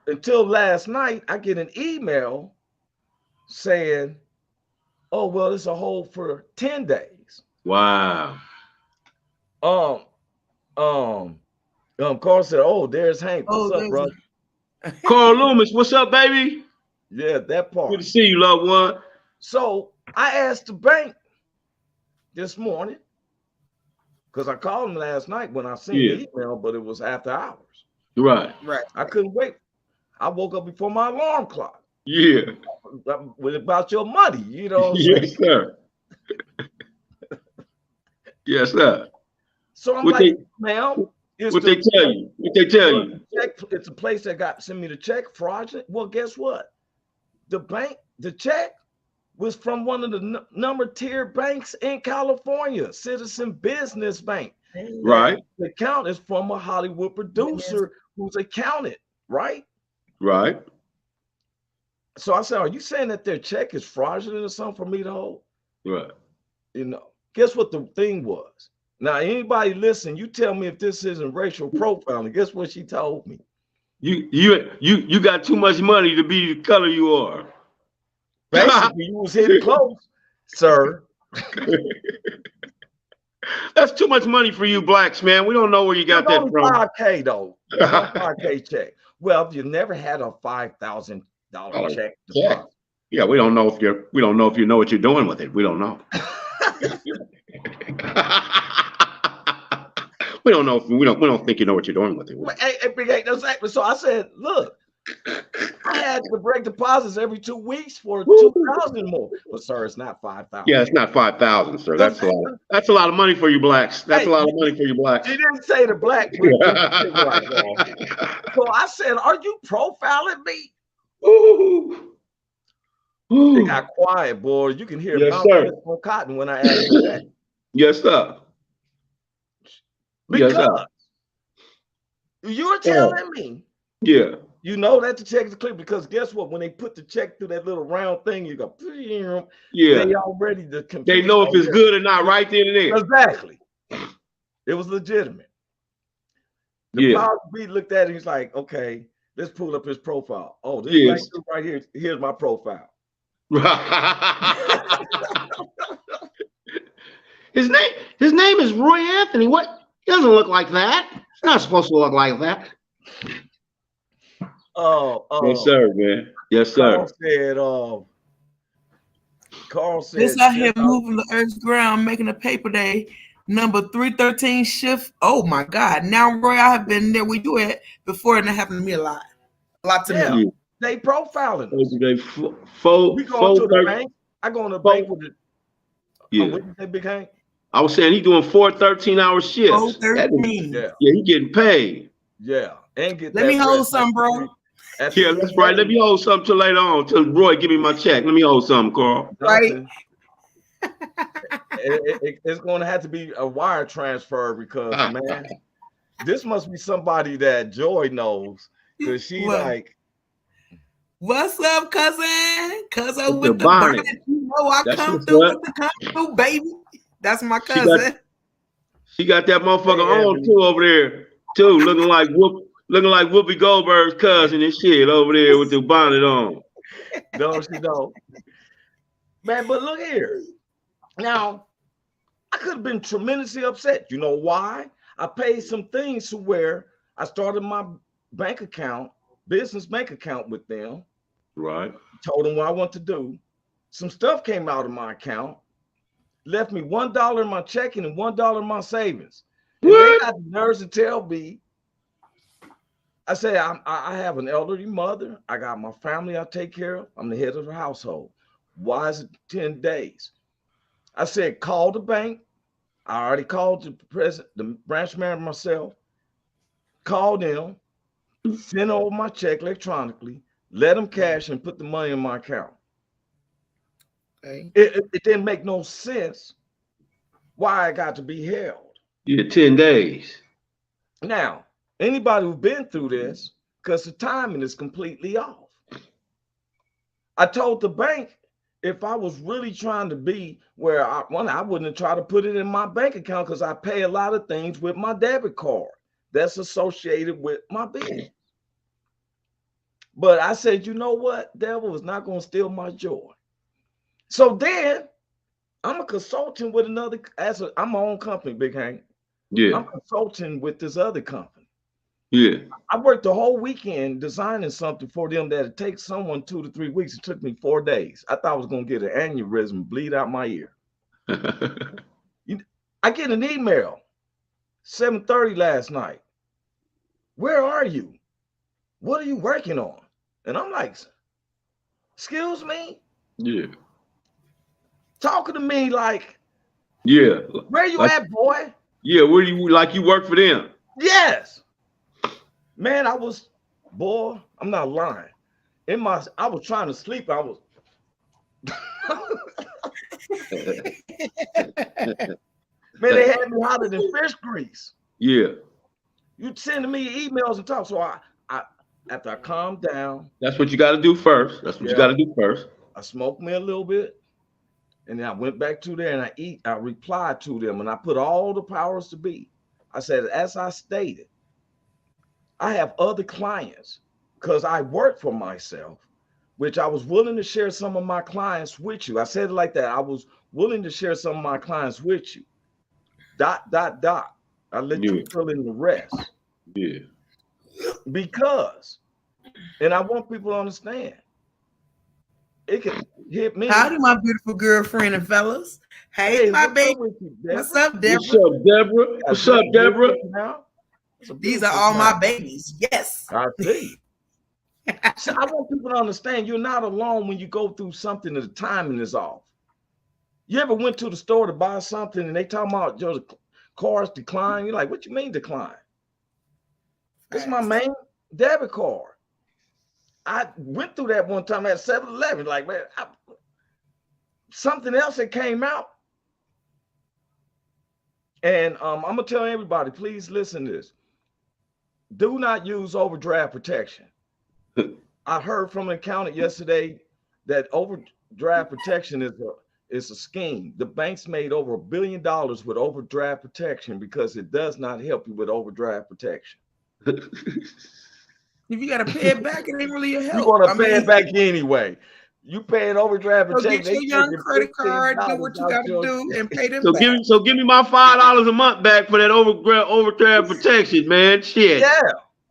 C: Until last night, I get an email saying, oh, well, it's a hold for 10 days.
E: Wow.
C: Carl said, oh, there's Hank. What's up, brother?
E: Carl Loomis, what's up, baby?
C: Yeah, that part.
E: Good to see you, loved one.
C: So I asked the bank this morning, because I called him last night when I sent the email, but it was after hours.
E: Right.
C: I couldn't wait. I woke up before my alarm clock.
E: Yeah.
C: With about your money, you know.
E: Yes, sir. Yes, sir.
C: So I'm like, ma'am,
E: what they tell you? What they tell you?
C: It's a place that sent me the check fraudulent. Well, guess what? The check was from one of the number tier banks in California, Citizen Business Bank.
E: Right.
C: The account is from a Hollywood producer who's accounted, right?
E: Right.
C: So I said, are you saying that their check is fraudulent or something for me to hold?
E: Right.
C: You know, guess what the thing was? Now, anybody listen, you tell me if this isn't racial profiling. Guess what she told me?
E: You got too much money to be the color you are.
C: Basically, you was hitting close, sir.
E: That's too much money for you blacks, man. We don't know where you got that from.
C: $5K though. $5K check. Well, if you never had a $5,000 check.
E: Yeah, we don't know if you know what you're doing with it. We don't know. We don't know. We don't think you know what you're doing with it.
C: Exactly. So I said, look, I had to break deposits every 2 weeks for 2,000 more. But sir, it's not 5,000.
E: Yeah, it's not 5,000, sir. That's a lot. That's a lot of money for you blacks. That's a lot of money for you blacks.
C: You didn't say the black. So I said, are you profiling me?
E: Ooh.
C: They got quiet, boy. You can hear
E: on cotton
C: when I asked you that.
E: Yes, sir.
C: Because you're telling me.
E: Yeah.
C: You know that the check is clear because guess what? When they put the check through that little round thing, you go,
E: yeah.
C: They already
E: they know if it's good or not right then and there.
C: Exactly. It was legitimate. The power beat looked at it. He's like, okay, let's pull up his profile. Oh, this right here. Here's my profile.
E: His name is Roy Anthony. What? He doesn't look like that. It's not supposed to look like that. Yes, sir, man. Yes, sir.
C: Carl said,
D: this out here moving the earth's ground, making a paper day, number 313 shift. Oh my God. Now, Roy, I have been there where you at before, and it happened to me a lot. Lots of me.
C: They profiling us.
E: We
C: go to the bank. I go in the bank with it.
E: Yeah.
C: What did you say, Big Hank?
E: I was saying he doing 4 13-hour shifts.
D: 13.
E: Yeah, he getting paid.
C: Yeah. And get
D: Let me hold some, bro.
E: Yeah, that's right. Let me hold something till later on. Till Roy give me my check. Let me hold something, Carl.
D: Right.
C: It's going to have to be a wire transfer because, man, this must be somebody that Joy knows because she like,
D: what's up, cousin? Cousin
E: with the bonnet.
D: You know I come through with the country, baby. That's my cousin.
E: She got that motherfucker on too over there, too, looking like Whoopi Goldberg's cousin and shit over there with the bonnet on.
C: No, she don't. Man, but look here. Now, I could have been tremendously upset. You know why? I paid some things to where I started my bank account, business bank account with them.
E: Right.
C: Told them what I want to do. Some stuff came out of my account, left me $1 in my checking and $1 in my savings. And they got the nerves to tell me, I say, I have an elderly mother. I got my family I take care of. I'm the head of the household. Why is it 10 days? I said, call the bank. I already called the branch manager myself. Called them, sent over my check electronically, let them cash and put the money in my account. Okay. It didn't make no sense why I got to be held.
E: Yeah, 10 days.
C: Now, anybody who's been through this, because the timing is completely off. I told the bank if I was really trying to be where I wouldn't have tried to put it in my bank account because I pay a lot of things with my debit card that's associated with my business. But I said, you know what? Devil is not going to steal my joy. So then I'm a consultant with I'm my own company, Big Hank.
E: Yeah.
C: I'm consulting with this other company.
E: Yeah.
C: I worked the whole weekend designing something for them that it takes someone 2 to 3 weeks. It took me 4 days. I thought I was going to get an aneurysm, bleed out my ear. I get an email, 7:30 last night. Where are you? What are you working on? And I'm like, excuse me?
E: Yeah.
C: Talking to me like,
E: yeah.
C: Where you at, boy?
E: Yeah, where you work for them?
C: Yes. Man, I'm not lying. I was trying to sleep. I was man, they had me hotter than fish grease.
E: Yeah.
C: You sending me emails and talk. So I after I calmed down.
E: That's what you got to do first. You got to do first.
C: I smoked me a little bit. And then I went back to there and I replied to them and I put all the powers to be. I said, as I stated, I have other clients because I work for myself, which I was willing to share some of my clients with you. I said it like that. I was willing to share some of my clients with you. ... I let you fill in the rest.
E: Yeah.
C: Because, and I want people to understand, it can hit me.
D: Howdy, my beautiful girlfriend and fellas. Hey, my baby. What's up, Deborah?
E: What's up, Deborah? What's up, Deborah?
D: These are all my babies. Yes.
C: I see. So I want people to understand you're not alone when you go through something and the timing is off. You ever went to the store to buy something and they talking about your cards decline? You're like, what you mean decline? It's my main debit card. I went through that one time at 7-Eleven. Like, man, something else that came out. And I'm gonna tell everybody, please listen to this. Do not use overdraft protection. I heard from an accountant yesterday that overdraft protection is a scheme. The banks made over $1 billion with overdraft protection because it does not help you with overdraft protection.
D: If you gotta pay it back, it ain't really a help.
C: You're gonna pay it back anyway. You paying overdraft protection.
D: So get your young credit card, do what you gotta do, and pay them back.
E: Give me my $5 a month back for that overdraft protection, man. Shit.
C: Yeah.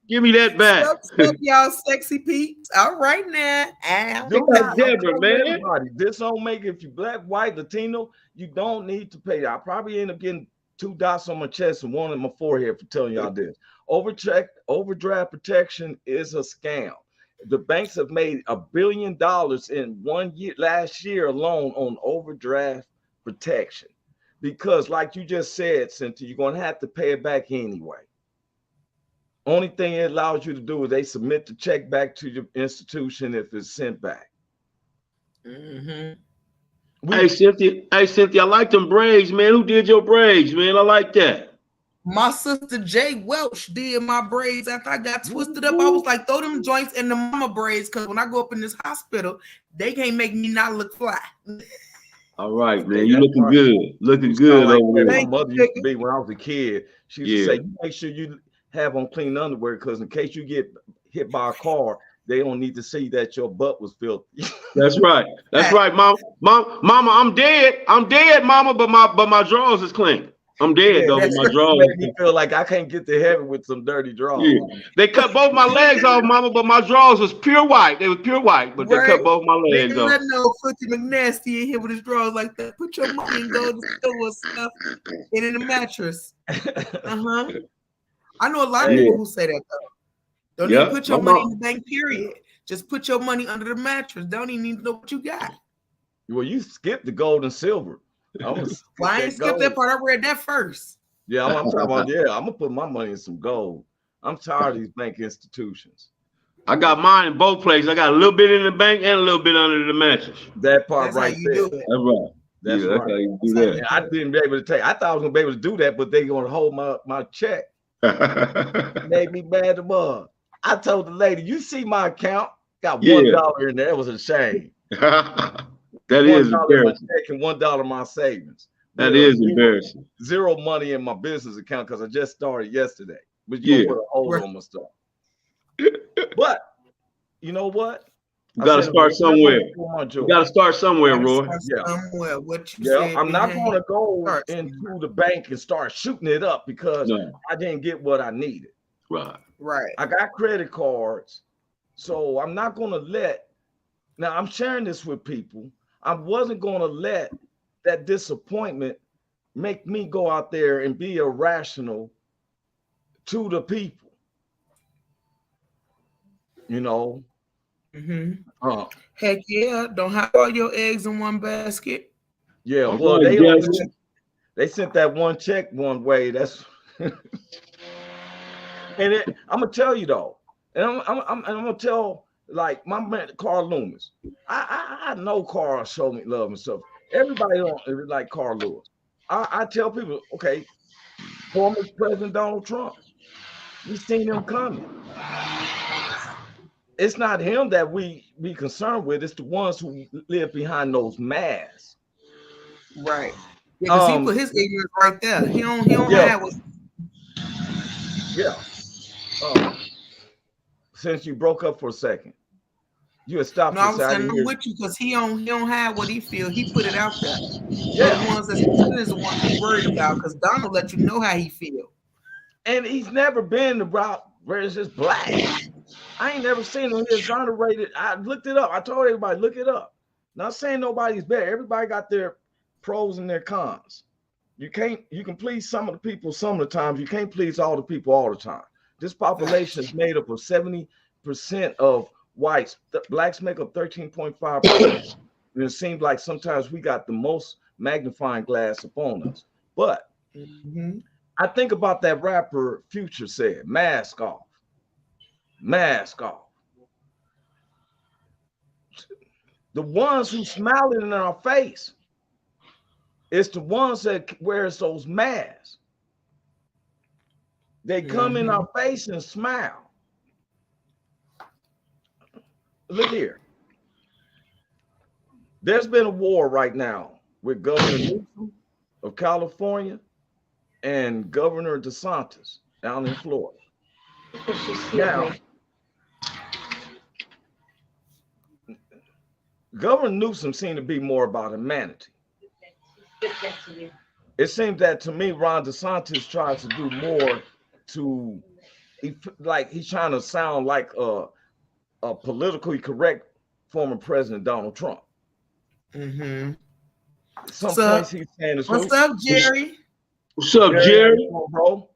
E: Give me that back.
D: Stop, y'all sexy peeps. All right now.
E: Deborah, man.
C: This don't make if you black, white, Latino, you don't need to pay. I probably end up getting 2 dots on my chest and 1 on my forehead for telling y'all this. Overdraft protection is a scam. The banks have made $1 billion in 1 year, last year alone, on overdraft protection. Because, like you just said, Cynthia, you're gonna have to pay it back anyway. Only thing it allows you to do is they submit the check back to your institution if it's sent back.
E: Hey Cynthia, I like them braids, man. Who did your braids, man? I like that.
D: My sister Jay Welch did my braids after I got twisted up. I was like, throw them joints in the mama braids, because when I go up in this hospital, they can't make me not look fly.
E: All right, man. You looking good. Looking good over there.
C: My mother used to be when I was a kid. She used to say, make sure you have on clean underwear, because in case you get hit by a car, they don't need to see that your butt was filthy.
E: That's right. That's right, Mama, I'm dead. I'm dead, Mama, but my drawers is clean. I'm dead, though, but my drawers.
C: Made me feel like I can't get to heaven with some dirty drawers.
E: Yeah. They cut both my legs off, Mama, but my drawers was pure white. They was pure white, but they cut both my legs off.
D: Let no Footy McNasty in here with his drawers like that. Put your money and go to the store and stuff and in the mattress. I know a lot of people who say that, though. Don't even put your money in the bank, period. Just put your money under the mattress. Don't even need to know what you got.
C: Well, you skipped the gold and silver.
D: I ain't skipped that part. I read that first.
C: Yeah, I'm talking about, I'm gonna put my money in some gold. I'm tired of these bank institutions.
E: I got mine in both places. I got a little bit in the bank and a little bit under the mattress.
C: That part right there.
E: That's right.
C: That's
E: right. That's how you do that.
C: I didn't be able to take. I thought I was gonna be able to do that, but they gonna hold my check. Made me mad above. I told the lady, "You see my account? Got $1 in there. It was a shame."
E: That is embarrassing.
C: And $1 my savings.
E: That is embarrassing.
C: Zero money in my business account because I just started yesterday. But you put a hold on my stuff. But you know what?
E: You gotta start somewhere. You gotta start somewhere, Roy.
D: Somewhere. What you said,
C: I'm not gonna go into the bank and start shooting it up because I didn't get what I needed.
D: Right.
C: I got credit cards, so I'm not gonna let. Now I'm sharing this with people. I wasn't gonna let that disappointment make me go out there and be irrational to the people. You know.
D: Heck yeah! Don't have all your eggs in one basket.
C: Yeah, well, they sent that one check one way. That's and I'm gonna tell you though, and I'm gonna tell like my man Carl Loomis. I know Carl showed me love and stuff. Everybody don't like Carl Lewis. I tell people, okay, former President Donald Trump, we seen him coming. It's not him that we be concerned with. It's the ones who live behind those masks.
D: Right. Because he put his ignorance right there. He don't have what.
C: Yeah. Since you broke up for a second, you had stopped.
D: No, I was saying I'm with you because he don't have what he feel. He put it out there.
C: Yeah.
D: The ones that's the ones he's worried about, because Donald let you know how he feel.
C: And he's never been about where it's just black. I ain't never seen him exonerated. I looked it up. I told everybody, look it up. Not saying nobody's bad. Everybody got their pros and their cons. You can please some of the people some of the times. You can't please all the people all the time. This population is made up of 70% of whites. Blacks make up 13.5%. And it seems like sometimes we got the most magnifying glass upon us. But I think about that rapper Future said, mask off. Mask off. The ones who smiling in our face, it's the ones that wears those masks. They come in our face and smile. Look here. There's been a war right now with Governor Newsom of California and Governor DeSantis down in Florida. Now, Governor Newsom seemed to be more about humanity. It seems that to me, Ron DeSantis tries to do more to, like he's trying to sound like a politically correct former President Donald Trump. Some points he's saying is,
D: what's up, Jerry?
E: What's up, Jerry?
C: Bro.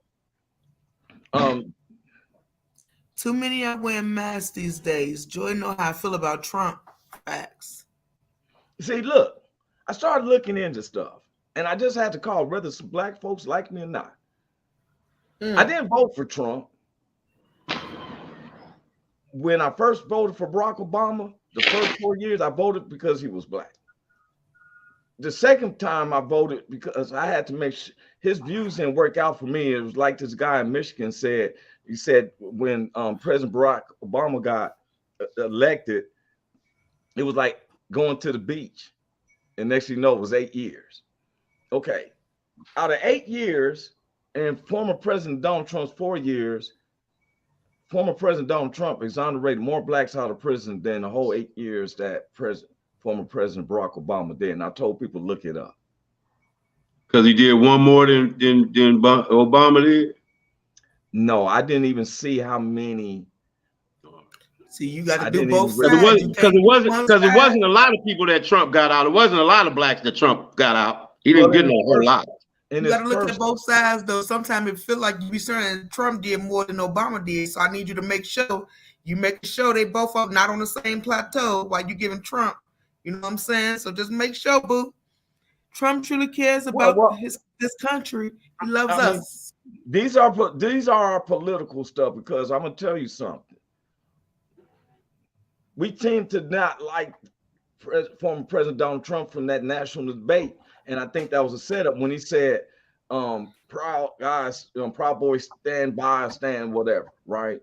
D: Too many are wearing masks these days. Joy know how I feel about Trump. Facts.
C: See, look, I started looking into stuff, and I just had to call whether some black folks like me or not. I didn't vote for Trump. When I first voted for Barack Obama, the first 4 years I voted because he was black. The second time I voted because I had to make sure his views didn't work out for me. It was like this guy in Michigan said. He said when President Barack Obama got elected, it was like going to the beach. And next thing you know, it was 8 years. Okay. Out of 8 years and former President Donald Trump's 4 years, former President Donald Trump exonerated more blacks out of prison than the whole 8 years that former President Barack Obama did. And I told people, look it up.
E: Because he did one more than Obama did?
C: No, I didn't even see how many.
D: See, you got to do both sides.
E: Because it wasn't a lot of people that Trump got out. It wasn't a lot of blacks that Trump got out. He didn't get no whole lot.
D: You got to look at both sides, though. Sometimes it feel like you be saying Trump did more than Obama did. So I need you to make sure they both are not on the same plateau while you giving Trump. You know what I'm saying? So just make sure, boo. Trump truly cares about this country. He loves us.
C: These are our political stuff, because I'm gonna tell you something. We seem to not like former President Donald Trump from that national debate, and I think that was a setup when he said, "Proud guys, Proud Boys stand by, stand whatever." Right?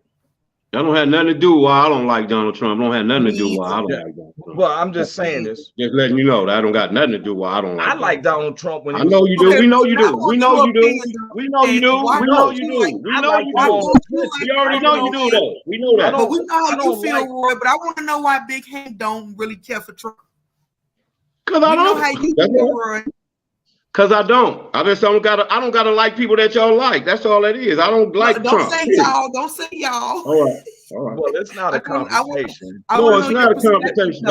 E: That don't have nothing to do with why I don't like Donald Trump. Don't have nothing to do with why I don't like Donald Trump.
C: Well, I'm just saying this.
E: Just letting you know that I don't got nothing to do with why I don't like.
C: I like Donald Trump when
E: I know you do. We know you do. We know you do. We know you do. We know you do. We know you do. We already know you do though. We know that.
D: But we know how you feel, Roy. But I want to know why Big Hank don't really care for Trump.
E: Because I don't.
D: Know how you feel, Roy.
E: Because I don't. I don't gotta like people that y'all like. That's all it is. I don't like Trump.
D: Don't say y'all. Don't say y'all.
E: All right.
C: Well, it's not a conversation.
E: No, it's not a conversation.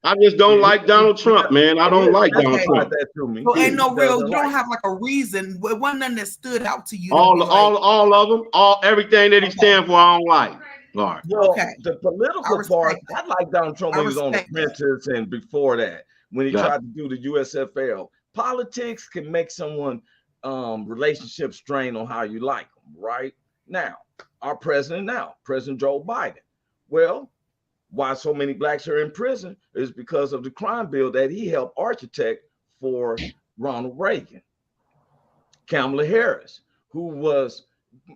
E: I just don't like Donald Trump, man. I don't like Donald Trump.
D: So ain't no real. You don't have like a reason. It wasn't nothing that stood out to you.
E: All of them. Everything that he stands for, I don't like. All right.
C: Well, the political part, I like Donald Trump when he was on the fences and before that, when he tried to do the USFL. Politics can make someone relationship strain on how you like them, right? Now, our president President Joe Biden. Well, why so many blacks are in prison is because of the crime bill that he helped architect for Ronald Reagan. Kamala Harris, who was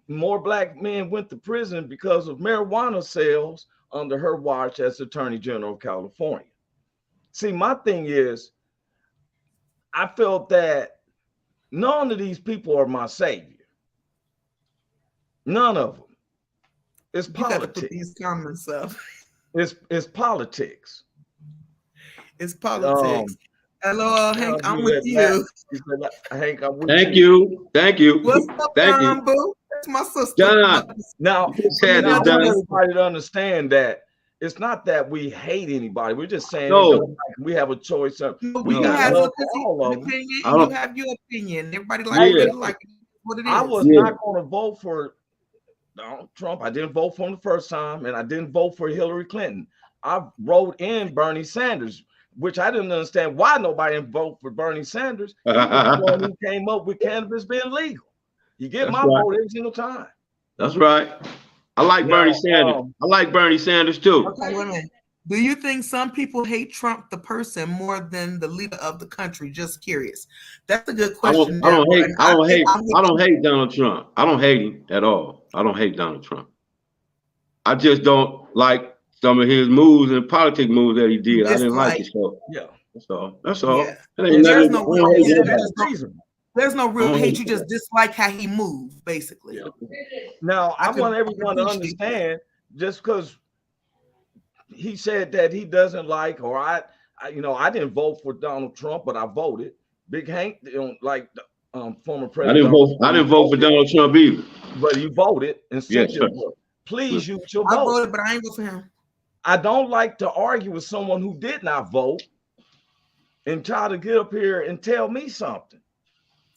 C: more black men went to prison because of marijuana sales under her watch as Attorney General of California. See, my thing is, I felt that none of these people are my savior. None of them. It's politics.
D: Put these comments up.
C: It's politics.
D: It's politics. Hello, Hank. I'm with you.
C: Hank, I'm with
E: Thank you. Thank you.
D: What's up, John, boo? That's my sister.
C: John. Now, I want everybody to understand that it's not that we hate anybody. We're just saying we have a choice.
D: We have all of them. You have your opinion. Everybody like what it is.
C: I was not going to vote for Donald Trump. I didn't vote for him the first time, and I didn't vote for Hillary Clinton. I wrote in Bernie Sanders, which I didn't understand why nobody didn't vote for Bernie Sanders. He was the one who came up with cannabis being legal. You get my vote every single time.
E: That's right. I like Bernie Sanders. I like Bernie Sanders too.
D: Okay, wait a minute. Do you think some people hate Trump, the person, more than the leader of the country? Just curious. That's a good question.
E: I don't hate Donald Trump. I don't hate him at all. I don't hate Donald Trump. I just don't like some of his moves and politic moves that he did. I didn't like it. So yeah, that's all. That's all.
D: Yeah. There's no real hate. You just dislike how he moved, basically.
C: Yeah. Now, I want everyone to understand, just because he said that he doesn't like, or I didn't vote for Donald Trump, but I voted. Big Hank, like former president.
E: I didn't vote for Donald Trump either.
C: But you voted, and Cynthia, please use your vote.
D: I voted, but I ain't vote for him.
C: I don't like to argue with someone who did not vote and try to get up here and tell me something.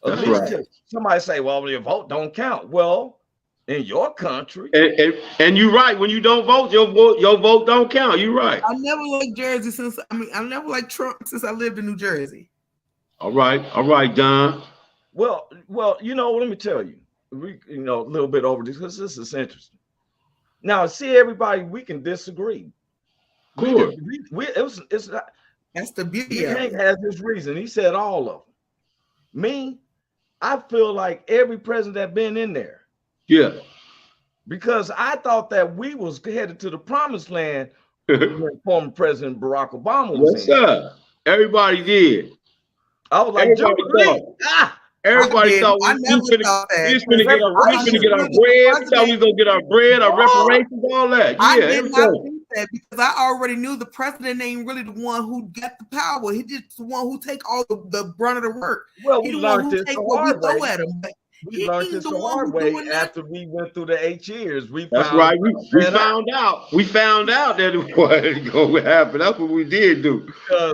E: That's right.
C: Somebody say, well, your vote don't count. Well, in your country.
E: And you're right. When you don't vote, your vote don't count. You're right.
D: I never liked Jersey I never liked Trump since I lived in New Jersey.
E: All right, Don.
C: Well, let me tell you. A little bit over this because this is interesting. Now, see, everybody, we can disagree.
E: Cool.
C: It's not.
D: That's the beauty of it.
C: Hank has his reason. He said all of them. Me, I feel like every president that been in there.
E: Yeah.
C: Because I thought that we was headed to the promised land when former President Barack Obama was
E: in. Yes, sir. Everybody did.
C: I was like,
E: everybody thought we was going to get our bread. We thought we was going to get our bread, our reparations, all that.
D: I did not think that because I already knew the president ain't really the one who got the power. He just the one who take all the brunt of the work.
C: Well, we learned this the hard way. We learned this the hard way after we went through the 8 years. We found out. We found out that it wasn't going to happen. That's what we did do.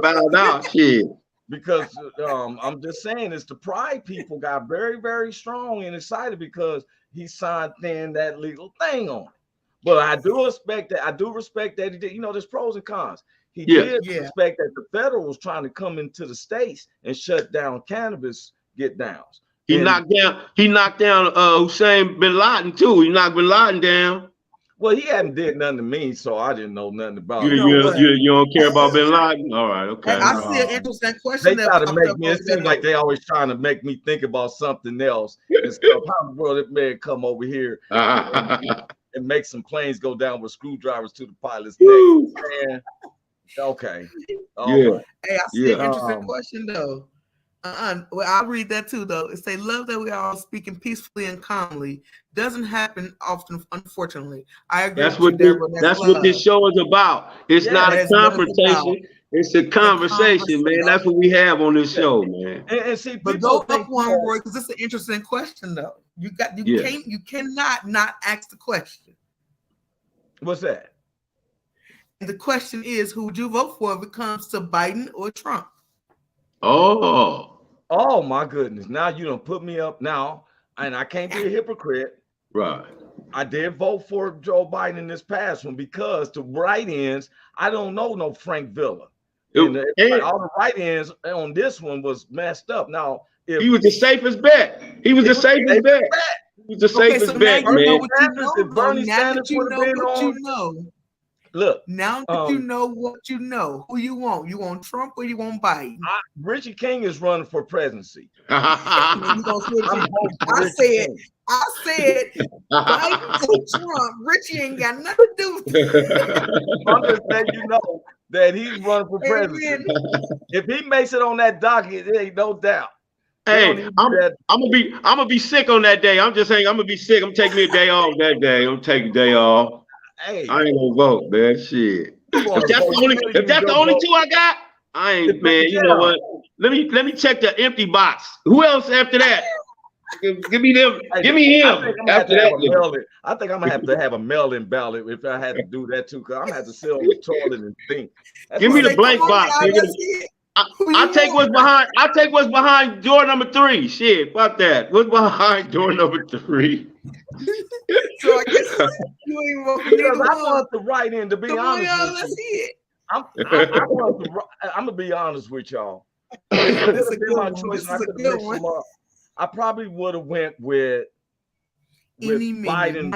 C: Found out shit. Because I'm just saying, it's the pride people got very, very strong and excited because he signed that legal thing on it. But I do respect that. He did. There's pros and cons. He did respect that the federal was trying to come into the states and shut down cannabis get downs.
E: He knocked down Hussein bin Laden too. He knocked bin Laden down.
C: Well, he hadn't did nothing to me, so I didn't know nothing about
E: it. You don't care about bin Laden? All right, okay.
D: I see an interesting question.
C: They try to make me, it seems like they always trying to make me think about something else and stuff. How in the world this man come over here and make some planes go down with screwdrivers to the pilot's neck? Man, okay.
D: Hey, I see an interesting question though. Well, I'll read that too, though. It say, love that we are all speaking peacefully and calmly. Doesn't happen often, unfortunately. I agree.
E: That's what this show is about. It's not a confrontation. It's a conversation, man. That's what we have on this show, man.
C: And see,
D: but go up one, Roy, because it's an interesting question, though. You cannot not ask the question.
C: What's that?
D: And the question is, who would you vote for if it comes to Biden or Trump?
C: Oh my goodness. Now you don't put me up now, and I can't be a hypocrite.
E: Right.
C: I did vote for Joe Biden in this past one because the write-ins, I don't know no Frank Villa. And all the write-ins on this one was messed up. Now,
E: he was the safest bet. He was the safest bet. He was the safest bet, man.
C: If Bernie Sanders would have been on. Look,
D: now that you know what you know, who you want? You want Trump or you want Biden?
C: Richie King is running for presidency.
D: I said, Biden or Trump. Richie ain't got nothing to do with it.
C: I'm just letting you know that he's running for presidency. If he makes it on that docket, there ain't no doubt.
E: Hey, I'm gonna be sick on that day. I'm just saying, I'm gonna be sick. I'm taking me a day off that day. I'm taking a day off.
C: Hey,
E: I ain't gonna vote, man. Shit. If that's the only two I got, I ain't, man. You know what? Let me check the empty box. Who else after that? Give me them. Give me him. After that,
C: I think I'm gonna have to have a mail-in ballot if I had to do that too, because I'm gonna have to sit on the toilet and think.
E: Give me the blank box. I take what's behind. I take what's behind door number 3. Shit, fuck that. What's behind door number 3?
D: So I guess you ain't
C: because I want the right end to be honest. Let's see it. I'm gonna be honest with y'all. This is a good one. I probably would have went with Biden.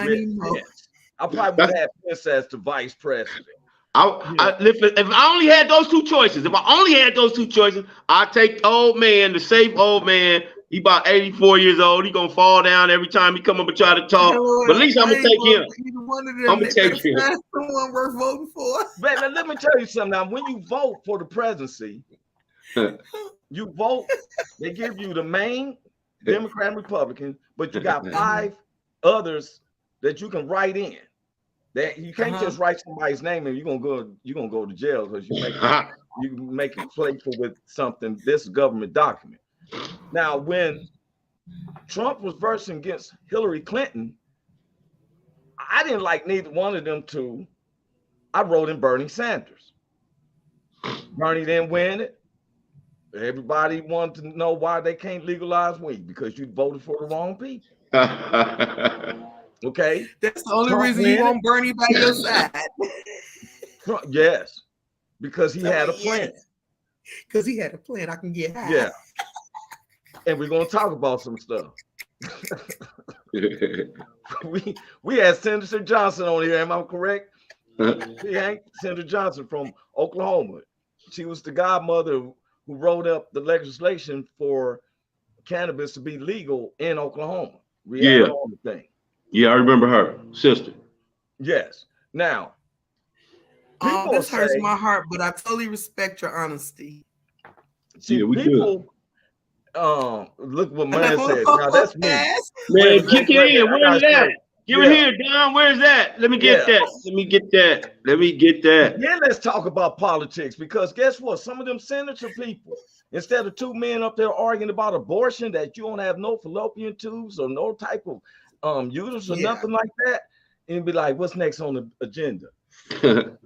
C: I probably would have had Pence as the vice president.
E: If I only had those two choices, I'd take the old man, the safe old man. He about 84 years old. He gonna fall down every time he come up and try to talk. But at least I'm gonna take him. I'm gonna take him.
D: Someone worth voting for.
C: Man, let me tell you something. Now, when you vote for the presidency, you vote. They give you the main Democrat and Republican, but you got 5 others that you can write in. That you can't just write somebody's name and you're gonna go to jail because you make it playful with something. This government document. Now, when Trump was versing against Hillary Clinton, I didn't like neither one of them two. I wrote in Bernie Sanders. Bernie didn't win it. Everybody wanted to know why they can't legalize weed because you voted for the wrong people. Okay,
D: that's the only reason you want Bernie by your side.
C: Yes, because he had a plan.
D: Because he had a plan. I can get high.
C: Yeah, and we're gonna talk about some stuff. we had Senator Johnson on here. Am I correct? We had Senator Johnson from Oklahoma. She was the godmother who wrote up the legislation for cannabis to be legal in Oklahoma. We had all the thing.
E: Yeah, I remember her sister.
C: Yes. Now,
D: this hurts my heart, but I totally respect your honesty.
E: See, we
C: people, look what man said. Now that's me.
E: Man, kick it in. Where's that? Give it here, Don. Where's that? Let me get that. Let me get that.
C: Then let's talk about politics, because guess what? Some of them senator people, instead of 2 men up there arguing about abortion, that you don't have no fallopian tubes or no type of uterus or nothing like that, and be like, what's next on the agenda?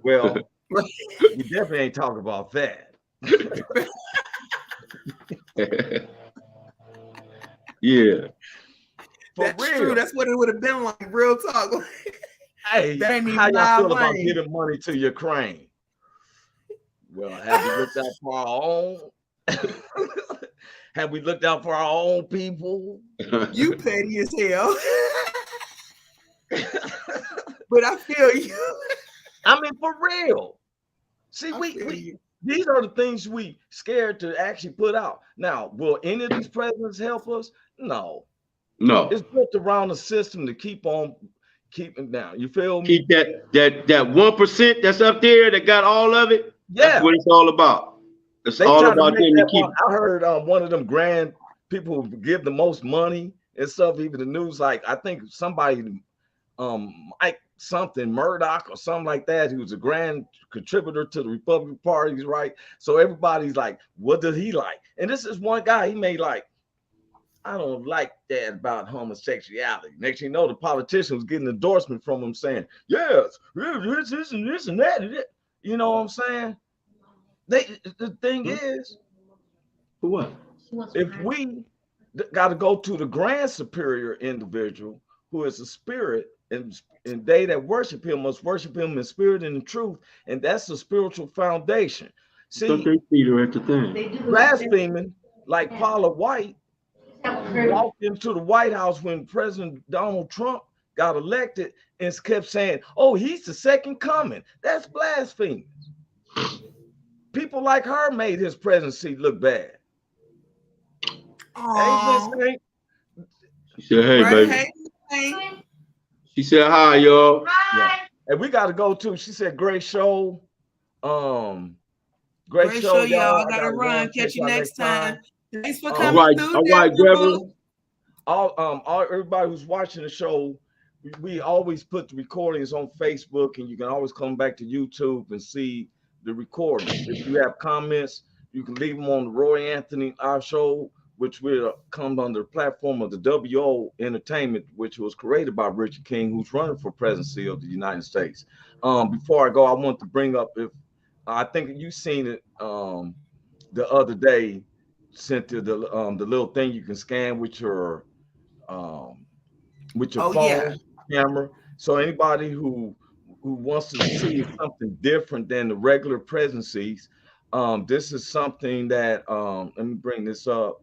C: Well, we definitely ain't talking about that.
E: Yeah.
D: That's true. That's what it would have been like. Real talk.
C: Hey, how y'all feel about giving money to Ukraine? Well, have we looked out for our own? Have we looked out for our own people?
D: You petty as hell. But I feel you.
C: I mean, for real. See, these are the things we scared to actually put out. Now, will any of these presidents help us? No. It's built around a system to keep on keeping down. You feel me?
E: Keep that 1% that's up there that got all of it.
C: Yeah.
E: That's what it's all about. It's all about them to keep.
C: I heard one of them grand people who give the most money and stuff. Even the news, like I think somebody, Mike something Murdoch or something like that, who's a grand contributor to the Republican Party, right? So everybody's like, what does he like? And this is one guy, he made like, I don't like that about homosexuality. Next thing you know, the politician was getting endorsement from him saying, yes, this and that. You know what I'm saying? The thing is,
E: what?
C: If we got to go to the grand superior individual who is a spirit, and they that worship him must worship him in spirit and in truth, and that's the spiritual foundation. See, blaspheming like Paula White walked into the White House when President Donald Trump got elected and kept saying, oh, he's the second coming. That's blasphemy. People like her made his presidency look bad. Hey,
E: she said, hey, baby.
D: Hey.
E: She said, hi, y'all.
C: Hi. Yeah. And we got to go too. She said, great show. Great show,
D: y'all. I got to run. Catch you next time. Thanks for coming through.
E: All right, Deborah.
C: All everybody who's watching the show, we always put the recordings on Facebook, and you can always come back to YouTube and see the recording. If you have comments, you can leave them on the Roy Anthony our show, which will come under the platform of the WO Entertainment, which was created by Richard King, who's running for presidency of the United States. Before I go, I want to bring up, if I think you seen it the other day, Cynthia, the little thing you can scan with your phone camera. So anybody who wants to see something different than the regular presidencies, this is something that let me bring this up.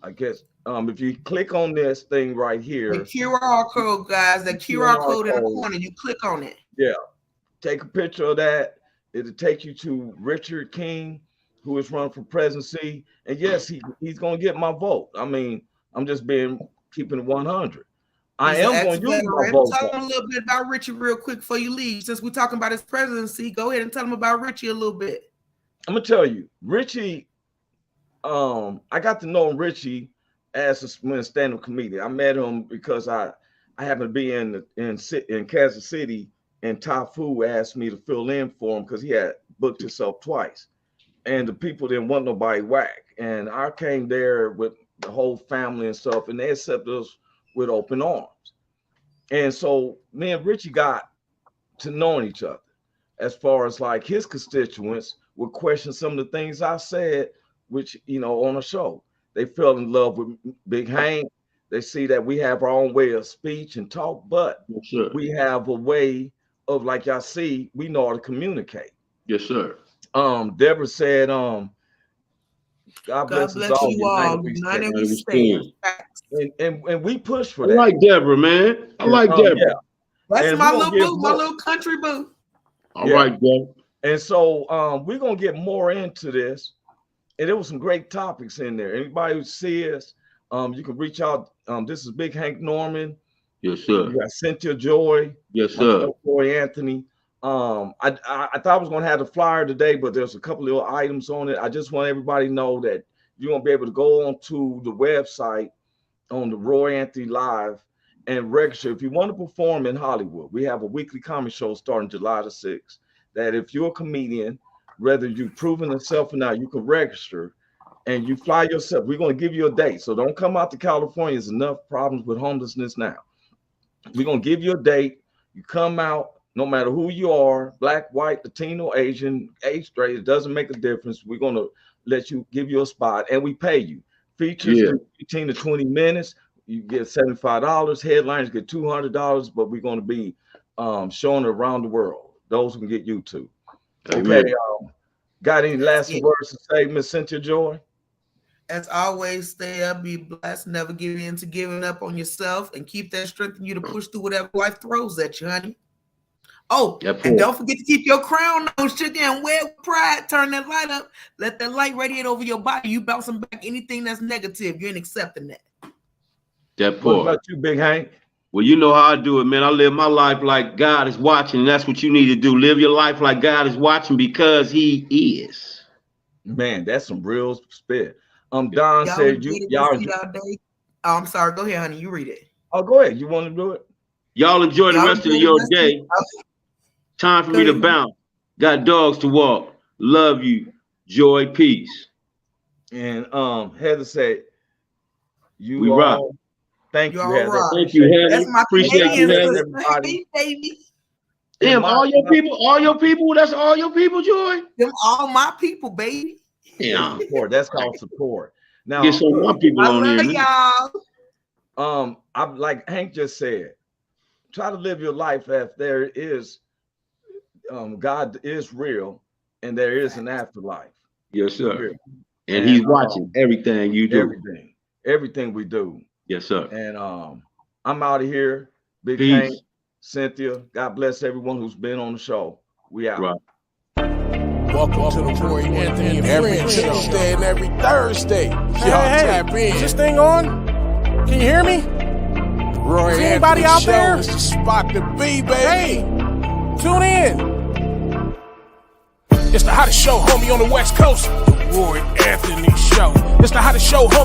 C: I guess if you click on this thing right here,
D: the QR code, guys, the QR code in the corner, you click on it.
C: Yeah, take a picture of that. It'll take you to Richard King, who is running for presidency. And yes, he's going to get my vote. I mean, I'm just keeping it 100. I am going to use my vote.
D: Talk a little bit about Richie real quick before you leave. Since we're talking about his presidency, go ahead and tell him about Richie a little bit.
C: I'm going to tell you, Richie, I got to know Richie as a stand-up comedian. I met him because I happened to be in Kansas City, and Tafu asked me to fill in for him because he had booked himself twice, and the people didn't want nobody whack. And I came there with the whole family and stuff, and they accepted us with open arms. And so me and Richie got to knowing each other, as far as like his constituents would question some of the things I said, which, you know, on a show. They fell in love with Big Hank. They see that we have our own way of speech and talk, but
E: sir.
C: We have a way of, like y'all see, we know how to communicate.
E: Yes, sir.
C: Deborah said, God bless us all.
D: United we stand.
C: And we push for that.
E: I like Deborah, man. I like Deborah. Yeah.
D: That's
C: and
D: my little boo, my little country boo.
E: All right, Deborah.
C: And so we're gonna get more into this. And there was some great topics in there. Anybody who sees, you can reach out. This is Big Hank Norman.
E: Yes, sir.
C: You got Cynthia Joy.
E: Yes, sir.
C: Roy Anthony. I thought I was going to have the flyer today, but there's a couple of little items on it. I just want everybody to know that you're going to be able to go onto the website on the Roy Anthony Live and register. If you want to perform in Hollywood, we have a weekly comedy show starting July the 6th. That if you're a comedian, whether you've proven yourself or not, you can register and you fly yourself. We're going to give you a date. So don't come out to California. There's enough problems with homelessness now. We're going to give you a date. You come out, no matter who you are, black, white, Latino, Asian, age straight, it doesn't make a difference. We're going to give you a spot, and we pay you. Features 15 to 20 minutes. You get $75. Headliners get $200, but we're going to be showing it around the world. Those can get YouTube. Okay. Got any last words to say, Miss Cynthia Joy?
D: As always, stay up, be blessed, never give in to giving up on yourself, and keep that strength in you to push through whatever life throws at you, honey. Oh, and don't forget to keep your crown on sugar and wear pride. Turn that light up. Let that light radiate over your body. You bouncing back anything that's negative. You ain't accepting that.
C: What about you, Big Hank?
E: Well, you know how I do it, man. I live my life like God is watching. And that's what you need to do. Live your life like God is watching because he is.
C: Man, that's some real spit. Don said y'all.
D: I'm sorry. Go ahead, honey. You read it.
C: Oh, go ahead. You want to do it?
E: Y'all enjoy the rest of your day. Time for me to bounce. Got dogs to walk. Love you. Joy, peace.
C: And Heather said,
E: we rock.
C: Thank you, Heather.
D: Right.
E: Thank you, Heather.
D: That's my
E: appreciate you, Heather.
D: Baby.
E: Damn, all your people. That's all your people, Joy.
D: Them all my people, baby.
E: Yeah,
C: support. That's called support. Now,
E: get some more people on here.
D: Y'all.
C: I'm like Hank just said. Try to live your life as there is. God is real, and there is an afterlife.
E: Yes, sir. And he's watching everything you do.
C: Everything we do.
E: Yes, sir.
C: And I'm out of here. Big Hank, Cynthia. God bless everyone who's been on the show. We out.
E: Right.
B: Welcome to the Roy Anthony every Tuesday and every Thursday. Y'all tap in.
F: Is this thing on? Can you hear me?
B: Roy
F: Is anybody out there?
B: Is the spot to be, baby.
F: Hey, tune in.
B: It's the hottest show, homie, on the West Coast. The Roy Anthony Show. It's the hottest show, homie.